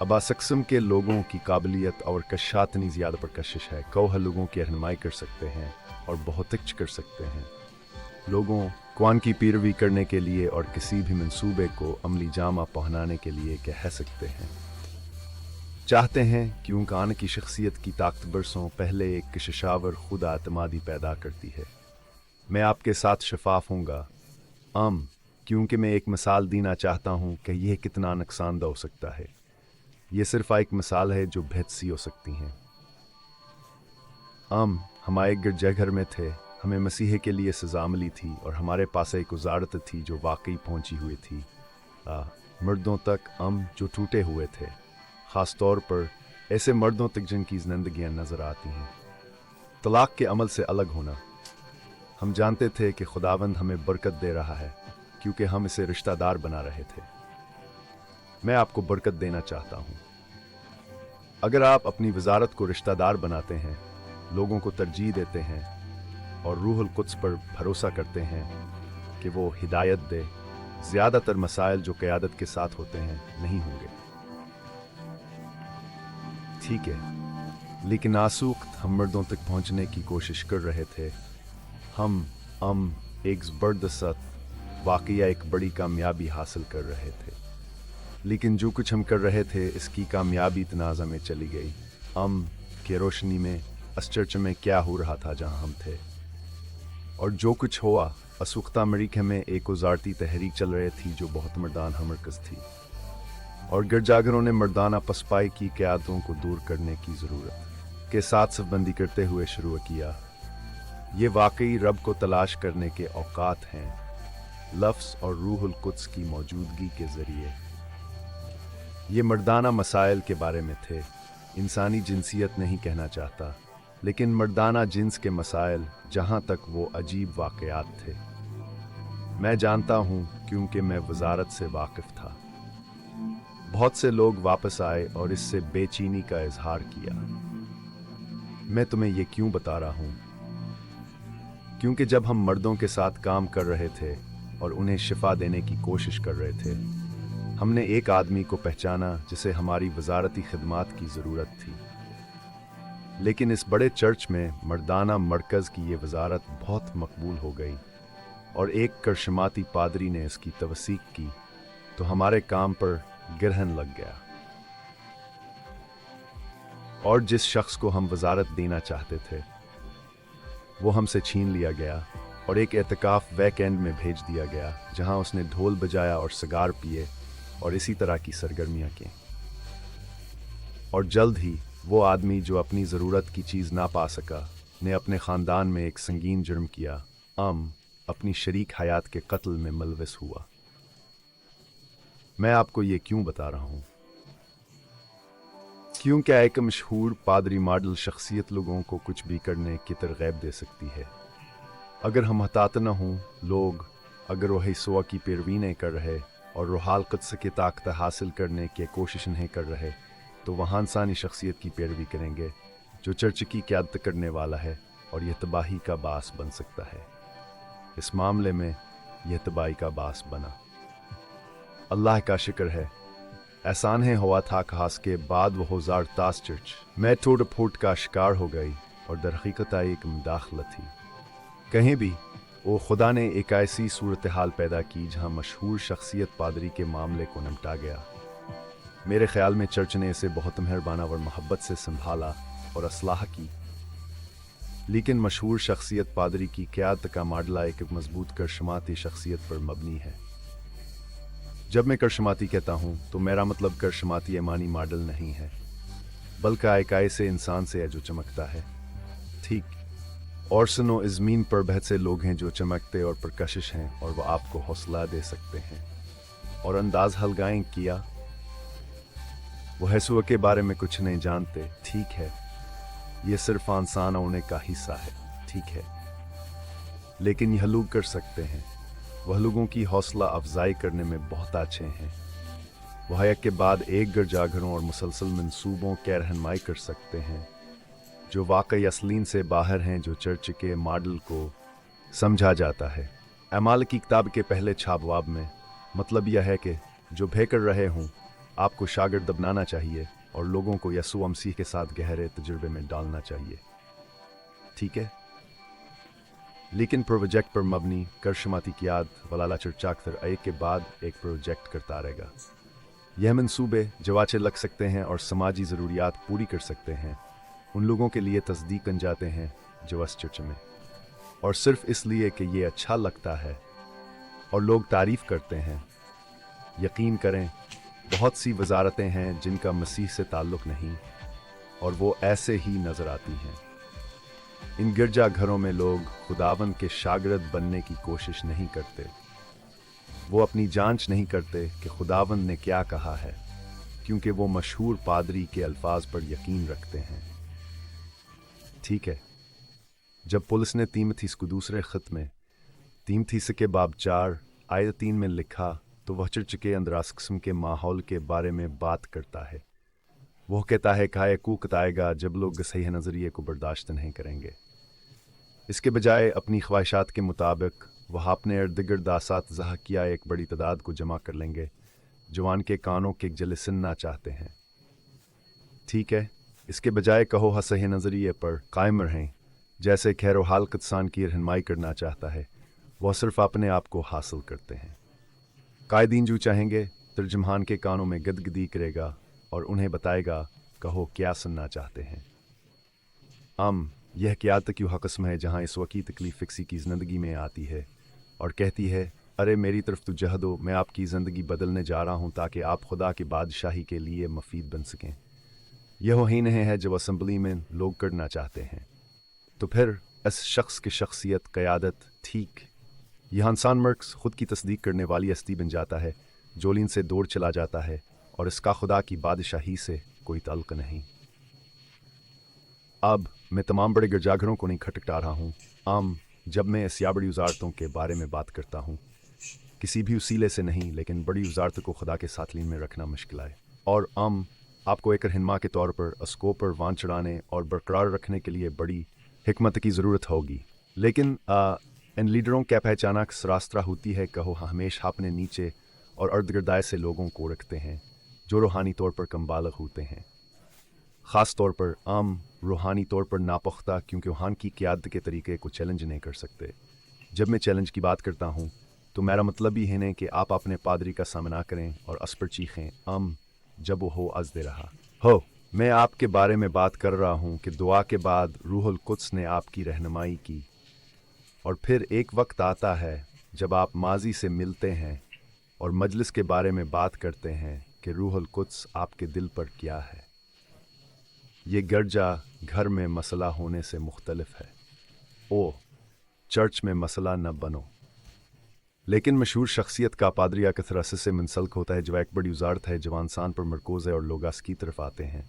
अब असक्सम के लोगों की काबिलियत और कशातनी ज़्यादा पर कशिश है, कौह लोगों की रहनुमाई कर सकते हैं और बहुत कुछ कर सकते हैं, लोगों कुरान की पैरवी करने के लिए और किसी भी मंसूबे को अमली जामा पहनाने के लिए कह सकते हैं। चाहते हैं कि उनकान की शख्सियत की ताकत बरसों पहले एक कशिशावर खुद आतमादी पैदा करती है। मैं आपके साथ शफाफ हूँगा, क्योंकि मैं एक मिसाल देना चाहता हूँ कि यह कितना नुकसानदा हो सकता है। यह सिर्फ एक मिसाल है जो बेहद सी हो सकती हैं। हम एक गिरजाघर में थे, हमें मसीह के लिए सज़ा मिली थी और हमारे पास एक वजारत थी जो वाकई पहुँची हुई थी मर्दों तक जो टूटे हुए थे, ख़ास तौर पर ऐसे मर्दों तक जिनकी ज़िंदगियाँ नज़र आती हैं। तलाक के अमल से अलग होना, हम जानते थे कि खुदावंद हमें बरकत दे रहा है क्योंकि हम इसे रिश्तेदार बना रहे थे। मैं आपको बरकत देना चाहता हूँ। अगर आप अपनी वजारत को रिश्तेदार बनाते हैं, लोगों को तरजीह देते हैं और रूहुल कुद्स पर भरोसा करते हैं कि वो हिदायत दे, ज़्यादातर मसाइल जो क़यादत के साथ होते हैं नहीं होंगे। ठीक है, लेकिन आसूक्त हम मर्दों तक पहुंचने की कोशिश कर रहे थे। हम एक ज़बरदस्त वाक़या, एक बड़ी कामयाबी हासिल कर रहे थे। लेकिन जो कुछ हम कर रहे थे इसकी कामयाबी तनाज़ा में चली गई। के रोशनी में इस चर्च में क्या हो रहा था जहां हम थे, और जो कुछ हुआ असुख्ता अमरीका में एक उजारती तहरीक चल रही थी जो बहुत मर्दाना मरकज़ थी, और गिरजाघरों ने मर्दाना पसपाई की क़यादतों को दूर करने की ज़रूरत के साथ सफ़बंदी करते हुए शुरू किया। ये वाकई रब को तलाश करने के औकात हैं, लफ्ज़ और रूहुल कुद्स की मौजूदगी के ज़रिए। ये मर्दाना मसाइल के बारे में थे। इंसानी जिनसियत नहीं कहना चाहता, लेकिन मर्दाना जिन्स के मसाइल, जहाँ तक वो अजीब वाक़यात थे। मैं जानता हूँ क्योंकि मैं वजारत से वाकिफ़ था। बहुत से लोग वापस आए और इससे बेचैनी का इजहार किया। मैं तुम्हें ये क्यों बता रहा हूँ? क्योंकि जब हम मर्दों के साथ काम कर रहे थे और उन्हें शिफा देने की कोशिश कर रहे थे, हमने एक आदमी को पहचाना जिसे हमारी वजारती खिदमात की ज़रूरत थी। लेकिन इस बड़े चर्च में मर्दाना मरकज़ की ये वजारत बहुत मकबूल हो गई, और एक करशमाती पादरी ने इसकी तवसीक की, तो हमारे काम पर गिरहन लग गया। और जिस शख्स को हम वजारत देना चाहते थे वो हमसे छीन लिया गया और एक एतकाफ वीकेंड में भेज दिया गया, जहां उसने ढोल बजाया और सिगार पिए और इसी तरह की सरगर्मियां की। और जल्द ही वो आदमी जो अपनी ज़रूरत की चीज़ ना पा सका ने अपने ख़ानदान में एक संगीन जुर्म किया, अपनी शरीक हयात के कत्ल में मुलविस हुआ। मैं आपको ये क्यों बता रहा हूँ? क्योंकि एक मशहूर पादरी मॉडल शख्सियत लोगों को कुछ भी करने की तरगीब दे सकती है। अगर हम हतात न हों, लोग अगर वही सुआ की पैरवी नहीं कर रहे और रूहाल कुद्स की ताकत हासिल करने की कोशिश नहीं कर रहे, तो वहाँ इंसानी शख्सियत की पैरवी करेंगे जो चर्च की क़यादत करने वाला है, और यह तबाही का बास बन सकता है। इस मामले में यह तबाही का बास बना। अल्लाह का शुक्र है, एहसान है हुआ था खास के बाद वो हजार तास चर्च में तोड़ फूट का शिकार हो गई, और दरहकीकत एक मुदाखला थी। कहीं भी वो खुदा ने एक ऐसी सूरत हाल पैदा की जहां मशहूर शख्सियत पादरी के मामले को निपटा गया। मेरे ख्याल में चर्च ने इसे बहुत मेहरबाना और मोहब्बत से संभाला और असलाह की। लेकिन मशहूर शख्सियत पादरी की क़यादत का माडला एक मजबूत करशमाती शख्सियत पर मबनी है। जब मैं करशमाती कहता हूँ तो मेरा मतलब करशमाती ईमानी मॉडल नहीं है, बल्कि एक ऐसे इंसान से है जो चमकता है। ठीक, और सुनो, इस ज़मीन पर बहुत से लोग हैं जो चमकते और परकशिश हैं, और वो आपको हौसला दे सकते हैं और अंदाज हल्गाएं किया। वो हैसुआ के बारे में कुछ नहीं जानते, ठीक है, ये सिर्फ इंसान होने का हिस्सा है, ठीक है, लेकिन यह लोग कर सकते हैं। वह लोगों की हौसला अफजाई करने में बहुत अच्छे हैं। वह एक के बाद एक गिरजाघरों और मुसलसल मंसूबों की रहनुमाई कर सकते हैं जो वाकई असलीन से बाहर हैं, जो चर्च के मॉडल को समझा जाता है। अमाल की किताब के पहले छापवाब में मतलब यह है कि जो भी कर रहे हों, आपको शागिर्द बनाना चाहिए और लोगों को यस्सुआ मसीह के साथ गहरे तजुर्बे में डालना चाहिए, ठीक है। लेकिन प्रोजेक्ट पर मबनी करशमाती क़याद वलाला चर्च अक्सर एक के बाद एक प्रोजेक्ट करता रहेगा। यह मंसूबे जो अच्छे लग सकते हैं और समाजी ज़रूरियात पूरी कर सकते हैं, उन लोगों के लिए तस्दीक बन जाते हैं जो इस चर्च में, और सिर्फ इसलिए कि ये अच्छा लगता है और लोग तारीफ़ करते हैं। यकीन करें, बहुत सी वजारतें हैं जिनका मसीह से ताल्लुक़ नहीं, और वो ऐसे ही नज़र आती हैं। इन गिरजा घरों में लोग खुदावन के शागिर्द बनने की कोशिश नहीं करते। वो अपनी जांच नहीं करते कि खुदावन ने क्या कहा है, क्योंकि वो मशहूर पादरी के अल्फाज पर यकीन रखते हैं, ठीक है। जब पुलिस ने तीमथीस को दूसरे खत में तीमथीस के बाब 4 आयत 3 में लिखा, तो वह चर्च के अंदर इस किस्म के माहौल के बारे में बात करता है। वह कहता है कि एक वक्त आएगा जब लोग सही नज़रिए को बर्दाश्त नहीं करेंगे। इसके बजाय अपनी ख्वाहिशात के मुताबिक वह अपने इर्द गिर्द आसात जहा किया एक बड़ी तादाद को जमा कर लेंगे, जवान के कानों के जले सुनना चाहते हैं। ठीक है, इसके बजाय कहो हसह नज़रिए पर कायम रहें, जैसे खैर हाल किसान की रहनुमाई करना चाहता है, वह सिर्फ अपने आप को हासिल करते हैं। कायदीन जो चाहेंगे तर्जमान के कानों में गदगदी करेगा और उन्हें बताएगा कहो क्या सुनना चाहते हैं। यह क़यादत की वह कस्म है जहाँ इस वक़्त तकलीफ़ फिक्सी की ज़िंदगी में आती है और कहती है, अरे मेरी तरफ तो जह दो, मैं आपकी ज़िंदगी बदलने जा रहा हूँ ताकि आप खुदा की बादशाही के लिए मफीद बन सकें। यह वही नहीं है जब असम्बली में लोग करना चाहते हैं। तो फिर इस शख्स की शख्सियत क़यादत ठीक यहाँ इंसान मर्क्स खुद की तस्दीक करने वाली हस्ती बन जाता है, जोलिन से दूर चला जाता है और इसका खुदा की बादशाही से कोई ताल्लुक़ नहीं। अब मैं तमाम बड़े गिरजाघरों को नहीं खटखटा रहा हूँ। जब मैं इस या बड़ी वजारतों के बारे में बात करता हूँ, किसी भी वसीले से नहीं, लेकिन बड़ी वजारत को खुदा के साथ लीन में रखना मुश्किल है और आपको एक रहनुमा के तौर पर उसको पर वान चढ़ाने और बरकरार रखने के लिए बड़ी हिकमत की ज़रूरत होगी। लेकिन इन लीडरों क्या पहचाना सरास्त्रा होती है कहो हमेशा अपने नीचे और अर्द गिर्दाए से लोगों को रखते हैं जो रूहानी तौर पर कम बालग होते हैं, ख़ास तौर पर रूहानी तौर पर नापुख्ता, क्योंकि वहाँ की क़यादत के तरीके को चैलेंज नहीं कर सकते। जब मैं चैलेंज की बात करता हूँ तो मेरा मतलब ही है नहीं कि आप अपने पादरी का सामना करें और उस पर चीखें जब वो हो अज़ दे रहा हो। मैं आपके बारे में बात कर रहा हूँ कि दुआ के बाद रूहुल कुद्स ने आपकी रहनुमाई की और फिर एक वक्त आता है जब आप माजी से मिलते हैं और मजलिस के बारे में बात करते हैं कि रूहुल कुद्स आपके दिल पर क्या है। ये गिरजा घर में मसला होने से मुख्तलिफ है। चर्च में मसला न बनो। लेकिन मशहूर शख्सियत का पादरिया कथरस से मुंसलिक होता है जो एक बड़ी उजारत है, जवान सान पर मरकोज़ है और लोग की तरफ आते हैं।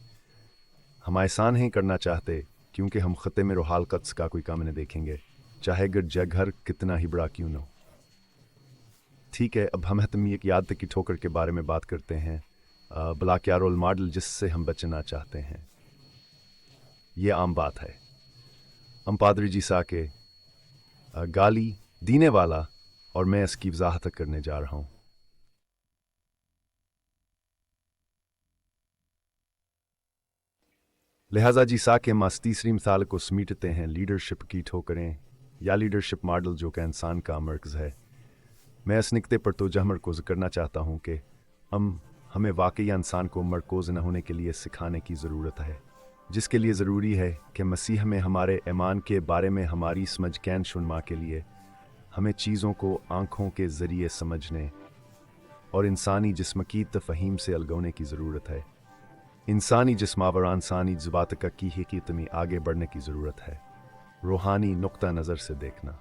हम एहसान नहीं करना चाहते क्योंकि हम ख़त्े में रूहाल कुद्स का कोई काम नहीं देखेंगे, चाहे गिरजा घर कितना ही बड़ा क्यों न हो। ठीक है, अब हम हतमी क़यादत की ठोकर के बारे में बात करते हैं, भला क्या रोल मॉडल जिससे हम बचना चाहते हैं। ये आम बात है। हम पादरी जी सा के गाली दीने वाला और मैं इसकी वजाहत करने जा रहा हूँ। लिहाजा जी सा के मास तीसरी मिसाल को समीटते हैं लीडरशिप की ठोकरें या लीडरशिप मॉडल जो कि इंसान का मर्कज़ है। मैं इस निकते पर तो मरकोज़ करना चाहता हूँ कि हमें वाकई इंसान को मरकोज़ न होने के लिए सिखाने की ज़रूरत है, जिसके लिए ज़रूरी है कि मसीह में हमारे ईमान के बारे में हमारी समझ कैन शुनमा के लिए हमें चीज़ों को आँखों के ज़रिए समझने और इंसानी जिस्म की तफ़हीम से अलगोने की ज़रूरत है। इंसानी जिस्मावर इंसानी ज़बात की हकीकत में आगे बढ़ने की ज़रूरत है, रूहानी नुक्ता नज़र से देखना।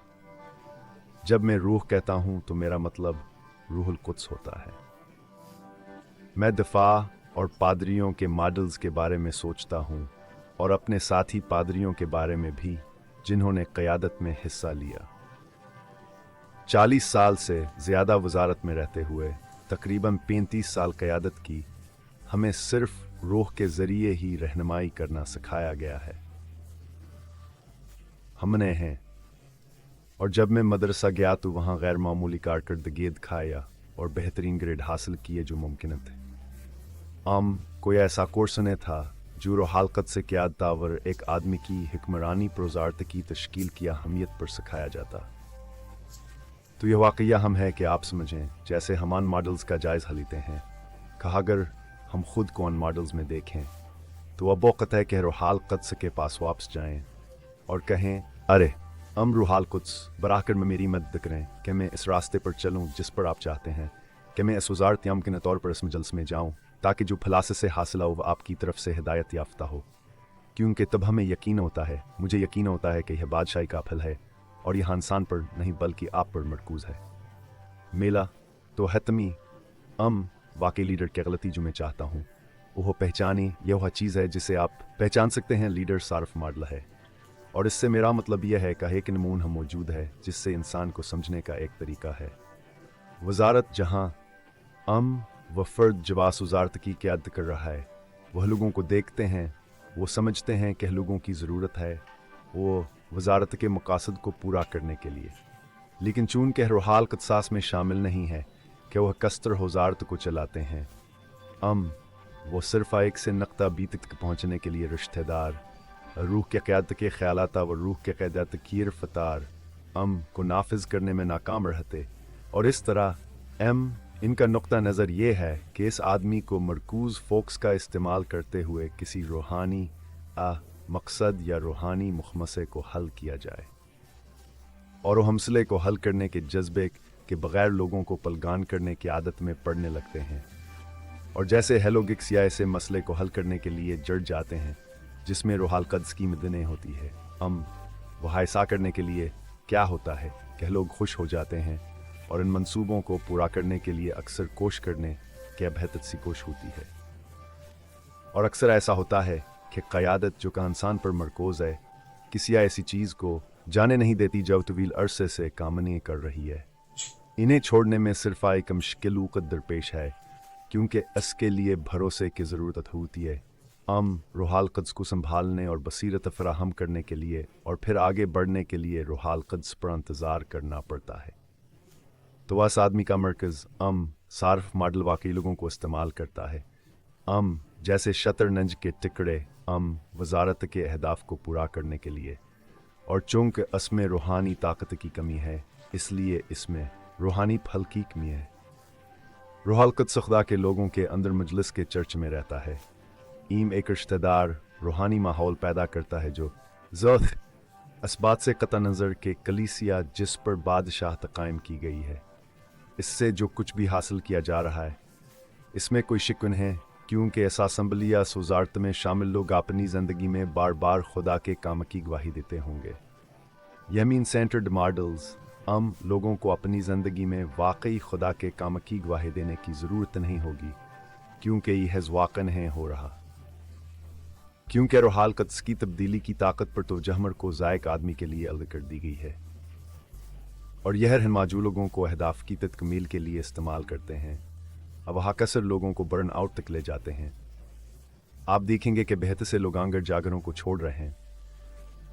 जब मैं रूह कहता हूँ तो मेरा मतलब रूहुल कुद्स होता है। मैं दफ़ा और पादरियों के मॉडल्स के बारे में सोचता हूँ और अपने साथी पादरियों के बारे में भी जिन्होंने क़यादत में हिस्सा लिया। 40 साल से ज़्यादा वजारत में रहते हुए तकरीबन 35 साल क़यादत की, हमें सिर्फ रूह के ज़रिए ही रहनुमाई करना सिखाया गया है। हमने हैं और जब मैं मदरसा गया तो वहाँ गैर मामूली कारकर्दगी दिखाया और बेहतरीन ग्रेड हासिल किए जो मुमकिन थे। कोई ऐसा कोर्स नहीं था जो रूहालकत से क्या दावर एक आदमी की हिक्मरानी प्रोजारत की तश्कील की अहमियत पर सिखाया जाता। तो यह वाक़या हम है कि आप समझें जैसे हमान मॉडल्स का जायज़ा लेते हैं। कहा अगर हम खुद को उन मॉडल्स में देखें तो अब वक़्त है कि रूहालकत के पास वापस जाएं और कहें, अरे रूहालकुद्स बराकर में मेरी मदद करें कि मैं इस रास्ते पर चलूं जिस पर आप चाहते हैं, कि मैं इस वजारत यमकिन तौर पर इस मजलिस में जाऊं ताकि जो फलासे से हासिल हो वह आपकी तरफ से हिदायत याफ्ता हो। क्योंकि तब हमें यकीन होता है, मुझे यकीन होता है कि यह बादशाही का फल है और यह इंसान पर नहीं बल्कि आप पर मरकूज़ है। मेला तो हतमी वाकई लीडर की गलती जो मैं चाहता हूँ वो पहचाने, यह वह चीज़ है जिसे आप पहचान सकते हैं। लीडर सार्फ मॉडल है और इससे मेरा मतलब यह है कि एक नमूना मौजूद है जिससे इंसान को समझने का एक तरीका है। वजारत जहाँ व फ़र्द जवास वजारत की क़यादत कर रहा है, वह लोगों को देखते हैं, वो समझते हैं कि लोगों की ज़रूरत है वो वजारत के मकासद को पूरा करने के लिए। लेकिन चूंकि रूहाल क़ुद्स में शामिल नहीं है कि वह कस्तर वजारत को चलाते हैं, वो सिर्फ एक से नक्ता बी तक पहुँचने के लिए रिश्तेदार रूह के क़यादत के ख्यालात व रूह के क़यादत की रफ़्तार को नाफिज करने में नाकाम रहते। और इस तरह इनका नुक्ता नज़र ये है कि इस आदमी को मरकूज़ फोक्स का इस्तेमाल करते हुए किसी रूहानी मकसद या रूहानी मुखमसे को हल किया जाए, और वो हमसले को हल करने के जज्बे के बग़ैर लोगों को पलगान करने की आदत में पड़ने लगते हैं। और जैसे हेलोगिक्स या ऐसे मसले को हल करने के लिए जड़ जाते हैं जिसमें रूहाल क़ुद्स की मदने होती है, वह ऐसा करने के लिए क्या होता है कि लोग खुश हो जाते हैं और इन मंसूबों को पूरा करने के लिए अक्सर कोश करने की अबहतत सी कोश होती है। और अक्सर ऐसा होता है कि क़यादत जो का इंसान पर मरकोज़ है किसी ऐसी चीज़ को जाने नहीं देती जो तवील अरसे से काम नहीं कर रही है। इन्हें छोड़ने में सिर्फ एक मुश्किल दरपेश है, क्योंकि इसके लिए भरोसे की ज़रूरत होती है। रूहाल क़ुद्स को संभालने और बसीरत फराहम करने के लिए और फिर आगे बढ़ने के लिए रूहाल क़ुद्स पर इंतज़ार करना पड़ता है। तो इस आदमी का मरकज़ सार्फ मॉडल वाकई लोगों को इस्तेमाल करता है, जैसे शतरंज के टुकड़े वजारत के अहदाफ को पूरा करने के लिए। और चूँकि इसमें रूहानी ताकत की कमी है, इसलिए इसमें रूहानी फल की कमी है। रूहाल क़ुद्स खुदा के लोगों के अंदर मजलिस के चर्च में रहता है। एक रिश्तेदार रूहानी माहौल पैदा करता है जो इस बात से कतई नज़र के कलीसिया जिस पर बादशाह कायम की गई है, इससे जो कुछ भी हासिल किया जा रहा है इसमें कोई शिक है, क्योंकि ऐसा असम्बलिया वजारत में शामिल लोग अपनी ज़िंदगी में बार बार खुदा के काम की गवाही देते होंगे। यमीन सेंटर्ड मॉडल्स लोगों को अपनी ज़िंदगी में वाकई खुदा के काम की गवाही देने की ज़रूरत नहीं होगी, क्योंकि यह वाक़न है हो रहा, क्योंकि रूहाल क़ुद्स की तब्दीली की ताकत पर तो जहमर को ज़ायक आदमी के लिए अलग कर दी गई है। और यह रहनुमाजू लोगों को अहदाफ की तकमील के लिए इस्तेमाल करते हैं, अब वहाँ कसर लोगों को बर्न आउट तक ले जाते हैं। आप देखेंगे कि बेहतर से लोग गिरजाघरों को छोड़ रहे हैं।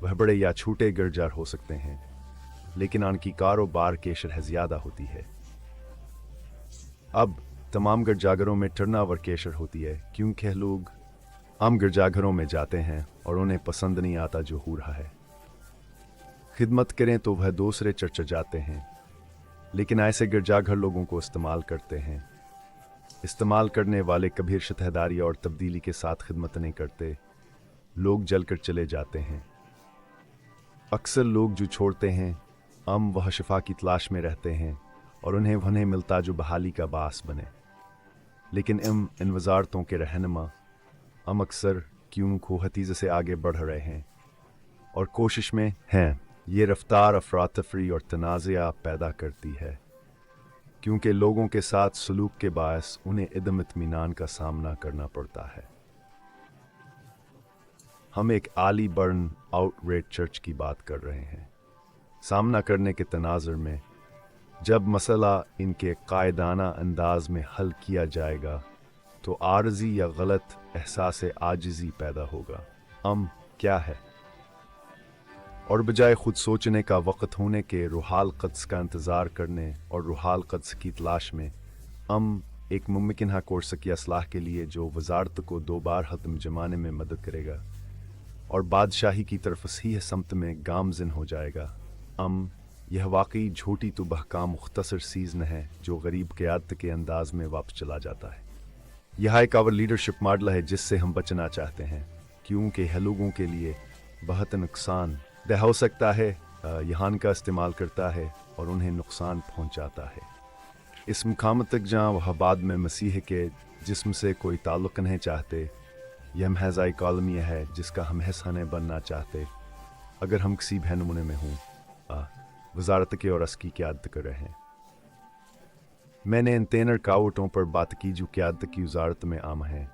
वह बड़े या छोटे गिरजार हो सकते हैं, लेकिन उनकी कारोबार की शरह ज़्यादा होती है। अब तमाम गिरजाघरों में टर्नओवर की शरह होती है, क्योंकि लोग गिरजाघरों में जाते हैं और उन्हें पसंद नहीं आता जो हो रहा है। खिदमत करें तो वह दूसरे चर्च जाते हैं, लेकिन ऐसे गिरजाघर लोगों को इस्तेमाल करते हैं। इस्तेमाल करने वाले कभी शतहदारी और तब्दीली के साथ खिदमत नहीं करते, लोग जलकर चले जाते हैं। अक्सर लोग जो छोड़ते हैं वह शिफा की तलाश में रहते हैं और उन्हें मिलता जो बहाली का बास बने। लेकिन इन वजारतों के रहनुमा अक्सर क्यों खोहतीज़ से आगे बढ़ रहे हैं और कोशिश में हैं, ये रफ्तार अफरा तफरी और तनाज़ा पैदा करती है, क्योंकि लोगों के साथ सलूक के बायस उन्हें इदम इत्मीनान का सामना करना पड़ता है। हम एक आली बर्न आउटरेट चर्च की बात कर रहे हैं। सामना करने के तनाज़र में जब मसला इनके कायदाना अंदाज में हल किया जाएगा तो आरजी या गलत एहसास आजिज़ी पैदा होगा। क्या है? और बजाय खुद सोचने का वक़्त होने के रूहाल क़ुद्स का इंतज़ार करने और रूहाल क़ुद्स की तलाश में एक मुमकिन कोर्स की असलाह के लिए जो वजारत को 2 बार हतम जमाने में मदद करेगा और बादशाही की तरफ सही समत में गामज़िन हो जाएगा। यह वाकई झूठी तो बहका मुख्तसर सीज़न है जो गरीब क़यादत के अंदाज में वापस चला जाता है। यह एक आवर लीडरशिप मॉडल है जिससे हम बचना चाहते हैं, क्योंकि यह लोगों के लिए बहुत नुकसान दह हो सकता है। यहाँ का इस्तेमाल करता है और उन्हें नुकसान पहुँचाता है। इस मुकाम तक जहाँ वह बाद में मसीह के जिस्म से कोई ताल्लुक़ नहीं चाहते। यह महज़ एक कॉलमी है जिसका हम हिस्सा नहीं बनना चाहते। अगर हम किसी भी नमूने में हों वजारत के और अस्की क़यादत कर रहे हैं। मैंने इन 3 रुकावटों पर बात की जो क़यादत की वजारत में आम हैं,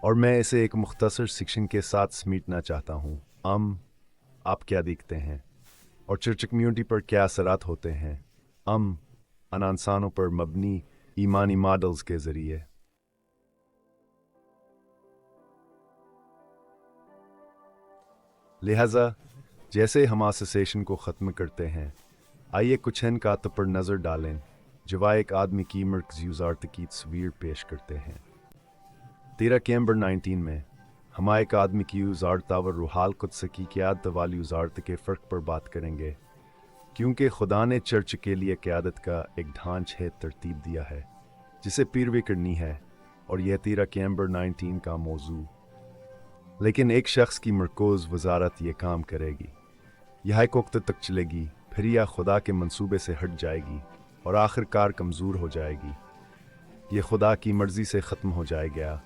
और मैं इसे एक मुख्तसर सेक्शन के साथ समेटना चाहता हूँ। आप क्या देखते हैं और चर्च कम्यूनिटी पर क्या असरात होते हैं अन इंसानों पर मबनी ईमानी मॉडल्स के ज़रिए। लिहाजा जैसे हम एसोसिएशन को ख़त्म करते हैं, आइए कुछ इनकात पर नज़र डालें जवा एक आदमी की मरकज़ी वज़ारत की तस्वीर पेश करते हैं। 13 कैम्बर 19 में हम एक आदमी की वज़ारत और रूहाल कुद्स की क़यादत वाली वज़ारत के फ़र्क पर बात करेंगे, क्योंकि खुदा ने चर्च के लिए क़यादत का एक ढांचे तरतीब दिया है जिसे पैरवी करनी है, और यह 13 कैम्बर 19 का मौजू। लेकिन एक शख्स की मरकूज़ वज़ारत ये काम करेगी, यह एक वक्त तक चलेगी, फिर यह खुदा के मंसूबे से हट जाएगी और आखिरकार कमज़ोर हो जाएगी। ये खुदा की मर्ज़ी से ख़त्म हो जाएगा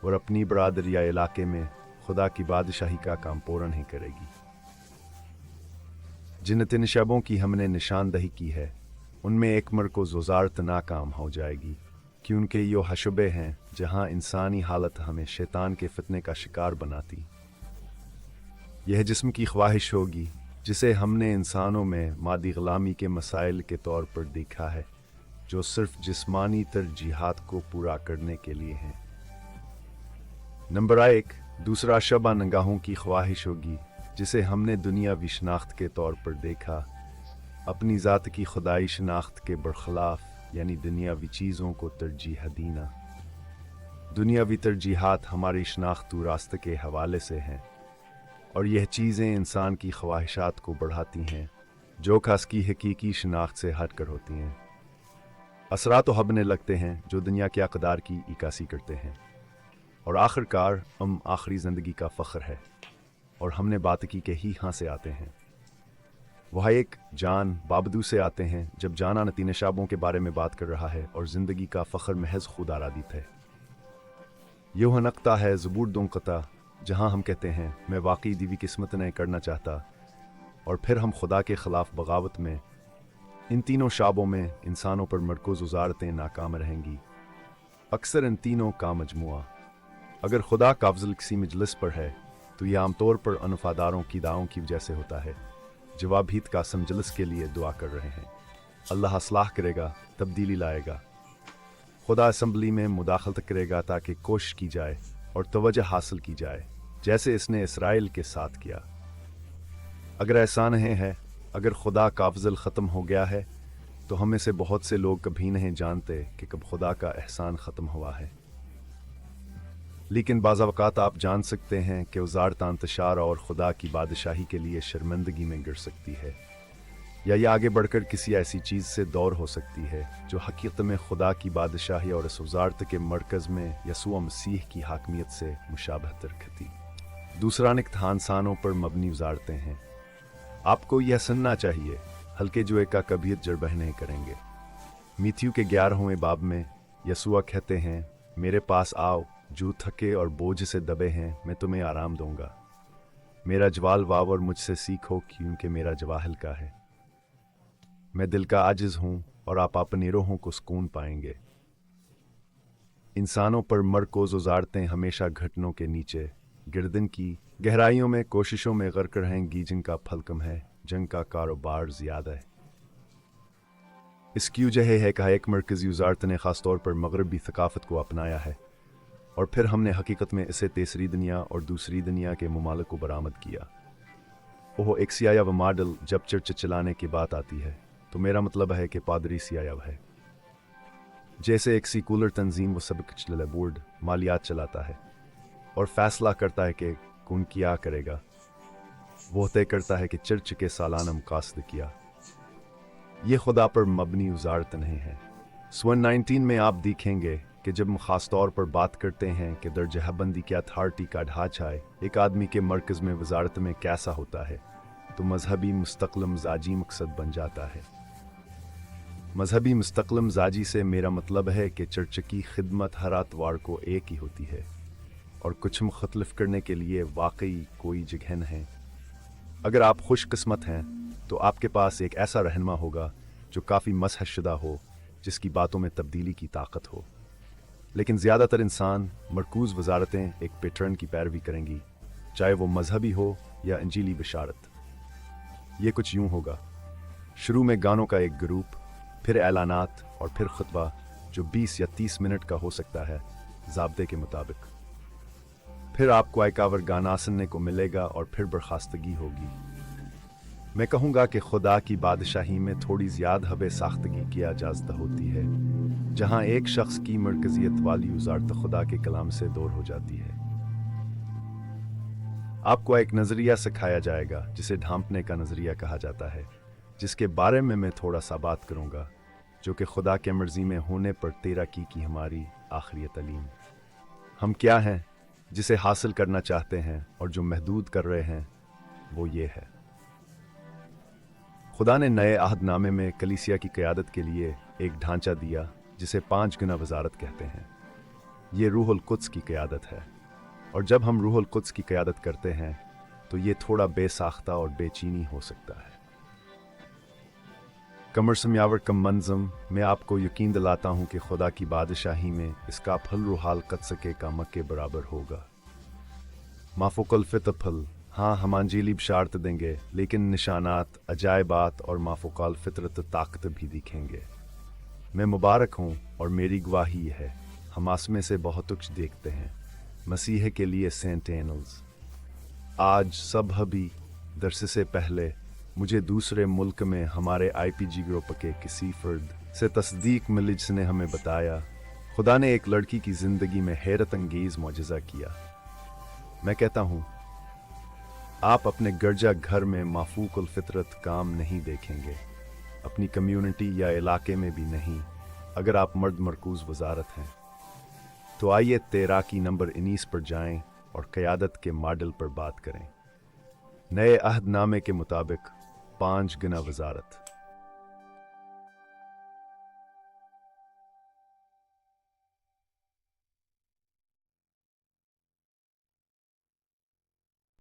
और अपनी बरादरी या इलाके में खुदा की बादशाही का काम पूरा नहीं करेगी। जिन 3 शबों की हमने निशानदही की है उनमें एक मरकूज़ वज़ारत नाकाम हो जाएगी, क्योंकि यो हशबे हैं जहाँ इंसानी हालत हमें शैतान के फितने का शिकार बनाती। यह जिस्म की ख्वाहिश होगी जिसे हमने इंसानों में मादी ग़ुलामी के मसाइल के तौर पर देखा है, जो सिर्फ जिस्मानी तरजीहात को पूरा करने के लिए हैं। नंबर 1, दूसरा शबा नगाहों की ख्वाहिश होगी जिसे हमने दुनियावी शनाख्त के तौर पर देखा, अपनी ज़ात की खुदाई शनाख्त के बरखिलाफ, यानी दुनियावी चीज़ों को तरजीह देना। दुनियावी तरजीहात हमारी शनाख्तू रास्ते के हवाले से हैं, और यह चीज़ें इंसान की ख्वाहिशात को बढ़ाती हैं जो खास की हकीकी शनाख्त से हट कर होती हैं। असरात तो हबने लगते हैं जो दुनिया के अक़दार की इक्कासी करते हैं, और आखिरकार हम आखिरी ज़िंदगी का फ़ख्र है, और हमने बात की के ही यहाँ से आते हैं। वह एक जान बाबदू से आते हैं जब जाना न 3 शाबों के बारे में बात कर रहा है और ज़िंदगी का फ़ख्र महज खुद आरादित है। यूँ नक्ता है ज़बूर दुंकता जहाँ हम कहते हैं मैं वाकई दीवी किस्मत नहीं करना चाहता, और फिर हम खुदा के ख़िलाफ़ बगावत में इन 3 शाबों में इंसानों पर मरकूज़ वज़ारतें नाकाम रहेंगी। अक्सर इन तीनों का मजमुआ अगर खुदा का अफ़ज़ल किसी मजलिस पर है तो यह आमतौर पर अनफादारों की दावों की वजह से होता है। जवाब भीत का समजलिस के लिए दुआ कर रहे हैं, अल्लाह असलाह करेगा, तब्दीली लाएगा। खुदा असम्बली में मुदाखलत करेगा ताकि कोशिश की जाए और तवज्जो हासिल की जाए, जैसे इसने इसराइल के साथ किया। अगर ऐसा नहीं है, अगर खुदा का अफ़ज़ल ख़त्म हो गया है तो हम में से बहुत से लोग कभी नहीं जानते कि कब खुदा का एहसान ख़त्म हुआ है। लेकिन बाज़ अवक़ात आप जान सकते हैं कि वज़ारत इंतशार और खुदा की बादशाही के लिए शर्मिंदगी में गिर सकती है, या ये आगे बढ़कर किसी ऐसी चीज़ से दौर हो सकती है जो हकीकत में खुदा की बादशाही और इस वज़ारत के मरकज़ में यसुआ मसीह की हाकमियत से मुशाबहत रखती। दूसरा निकता इंसानों पर मबनी वज़ारतें हैं। आपको यह सुनना चाहिए, हल्के जुए का कभी तजर्बा नहीं करेंगे। मिथियु के 11वें बाब में यसुआ कहते हैं, मेरे पास आओ जो थके और बोझ से दबे हैं, मैं तुम्हें आराम दूंगा। मेरा जवाल वाव और मुझसे सीखो, क्योंकि मेरा जवा हल्का है। मैं दिल का आजिज़ हूँ और आप अपनी रूहों को सुकून पाएंगे। इंसानों पर मरकूज़ वज़ारतें हमेशा घटनों के नीचे गिरदन की गहराइयों में कोशिशों में गर्क रहेंगी जिनका फल कम है, जिनका कारोबार ज़्यादा है। इसकी वजह है कि एक मरकज़ी वज़ारत ने ख़ास तौर पर मगरबी थकाफ़त को अपनाया है, और फिर हमने हकीकत में इसे तीसरी दुनिया और दूसरी दुनिया के मुमालिक को बरामद किया। ओह एक सियाया व मॉडल जब चर्च चलाने की बात आती है तो मेरा मतलब है कि पादरी सियाया है, जैसे एक सीकुलर तंजीम व सबक बोर्ड मालियात चलाता है और फैसला करता है कि कौन क्या करेगा। वो तय करता है कि चर्च के सालाना मकासद क्या। ये खुदा पर मबनी वज़ारत नहीं है। स्वन 19 में आप देखेंगे कि जब हम ख़ास तौर पर बात करते हैं कि दर्जहबंदी की अथॉरिटी का ढांचा एक आदमी के मरकज़ में वज़ारत में कैसा होता है, तो मजहबी मुस्तक़िल मजाजी मकसद बन जाता है। मजहबी मुस्तक़िल मजाजी से मेरा मतलब है कि चर्च की खिदमत हर आतवार को एक ही होती है, और कुछ मुख्तलिफ करने के लिए वाकई कोई जगह नहीं। अगर आप खुशकिस्मत हैं तो आपके पास एक ऐसा रहनुमा होगा जो काफ़ी मसहशुदा हो, जिसकी बातों में तब्दीली की ताकत हो। लेकिन ज़्यादातर इंसान मरकूज़ वज़ारतें एक पैटर्न की पैरवी करेंगी, चाहे वो मजहबी हो या इंजीली बशारत। ये कुछ यूँ होगा, शुरू में गानों का एक ग्रुप, फिर ऐलानात और फिर खुतबा जो 20 या 30 मिनट का हो सकता है ज़ाब्ते के मुताबिक। फिर आपको एक आवर गाना सुनने को मिलेगा और फिर बर्खास्तगी होगी। मैं कहूँगा कि खुदा की बादशाही में थोड़ी ज़्यादा हबे साख्तगी की इजाज़त होती है, जहाँ एक शख्स की मरकजियत वाली वजारत खुदा के कलाम से दूर हो जाती है। आपको एक नज़रिया सिखाया जाएगा जिसे ढांपने का नज़रिया कहा जाता है, जिसके बारे में मैं थोड़ा सा बात करूँगा, जो कि खुदा के मर्ज़ी में होने पर तेरा की हमारी आखिरी तालीम। हम क्या हैं जिसे हासिल करना चाहते हैं और जो महदूद कर रहे हैं, वो ये है। खुदा ने नए अहदनामे में कलीसिया की क़यादत के लिए एक ढांचा दिया जिसे 5 गुना वजारत कहते हैं। ये रूहुल कुद्स की क़यादत है, और जब हम रूहुल कुद्स की क़यादत करते हैं तो ये थोड़ा बेसाख्ता और बेचीनी हो सकता है। कमर समयावर कम मंजम, मैं आपको यकीन दिलाता हूँ कि खुदा की बादशाही में इसका फल रूहाल कत्सके का मक्के बराबर होगा। माफुकल फित फल, हाँ हम अंजीली बशारत देंगे, लेकिन निशानात, अजायबात और माफुकाल फितरत ताकत भी दिखेंगे। मैं मुबारक हूँ और मेरी गवाही है, हम आसमें से बहुत कुछ देखते हैं। मसीह के लिए सेंट एनल्स। आज सब हबी दरस से पहले मुझे दूसरे मुल्क में हमारे आईपीजी ग्रुप के किसी फर्द से तस्दीक मिली जिसने हमें बताया खुदा ने एक लड़की की जिंदगी में हैरत अंगेज मौजज़ा किया। मैं कहता हूँ आप अपने गिरजा घर में माफूकुल फितरत काम नहीं देखेंगे, अपनी कम्युनिटी या इलाके में भी नहीं, अगर आप मर्द मरकूज वजारत हैं। तो आइए तैराकी नंबर 19 पर जाएं और क़यादत के मॉडल पर बात करें। नए अहदनामे के मुताबिक 5 गुना वजारत।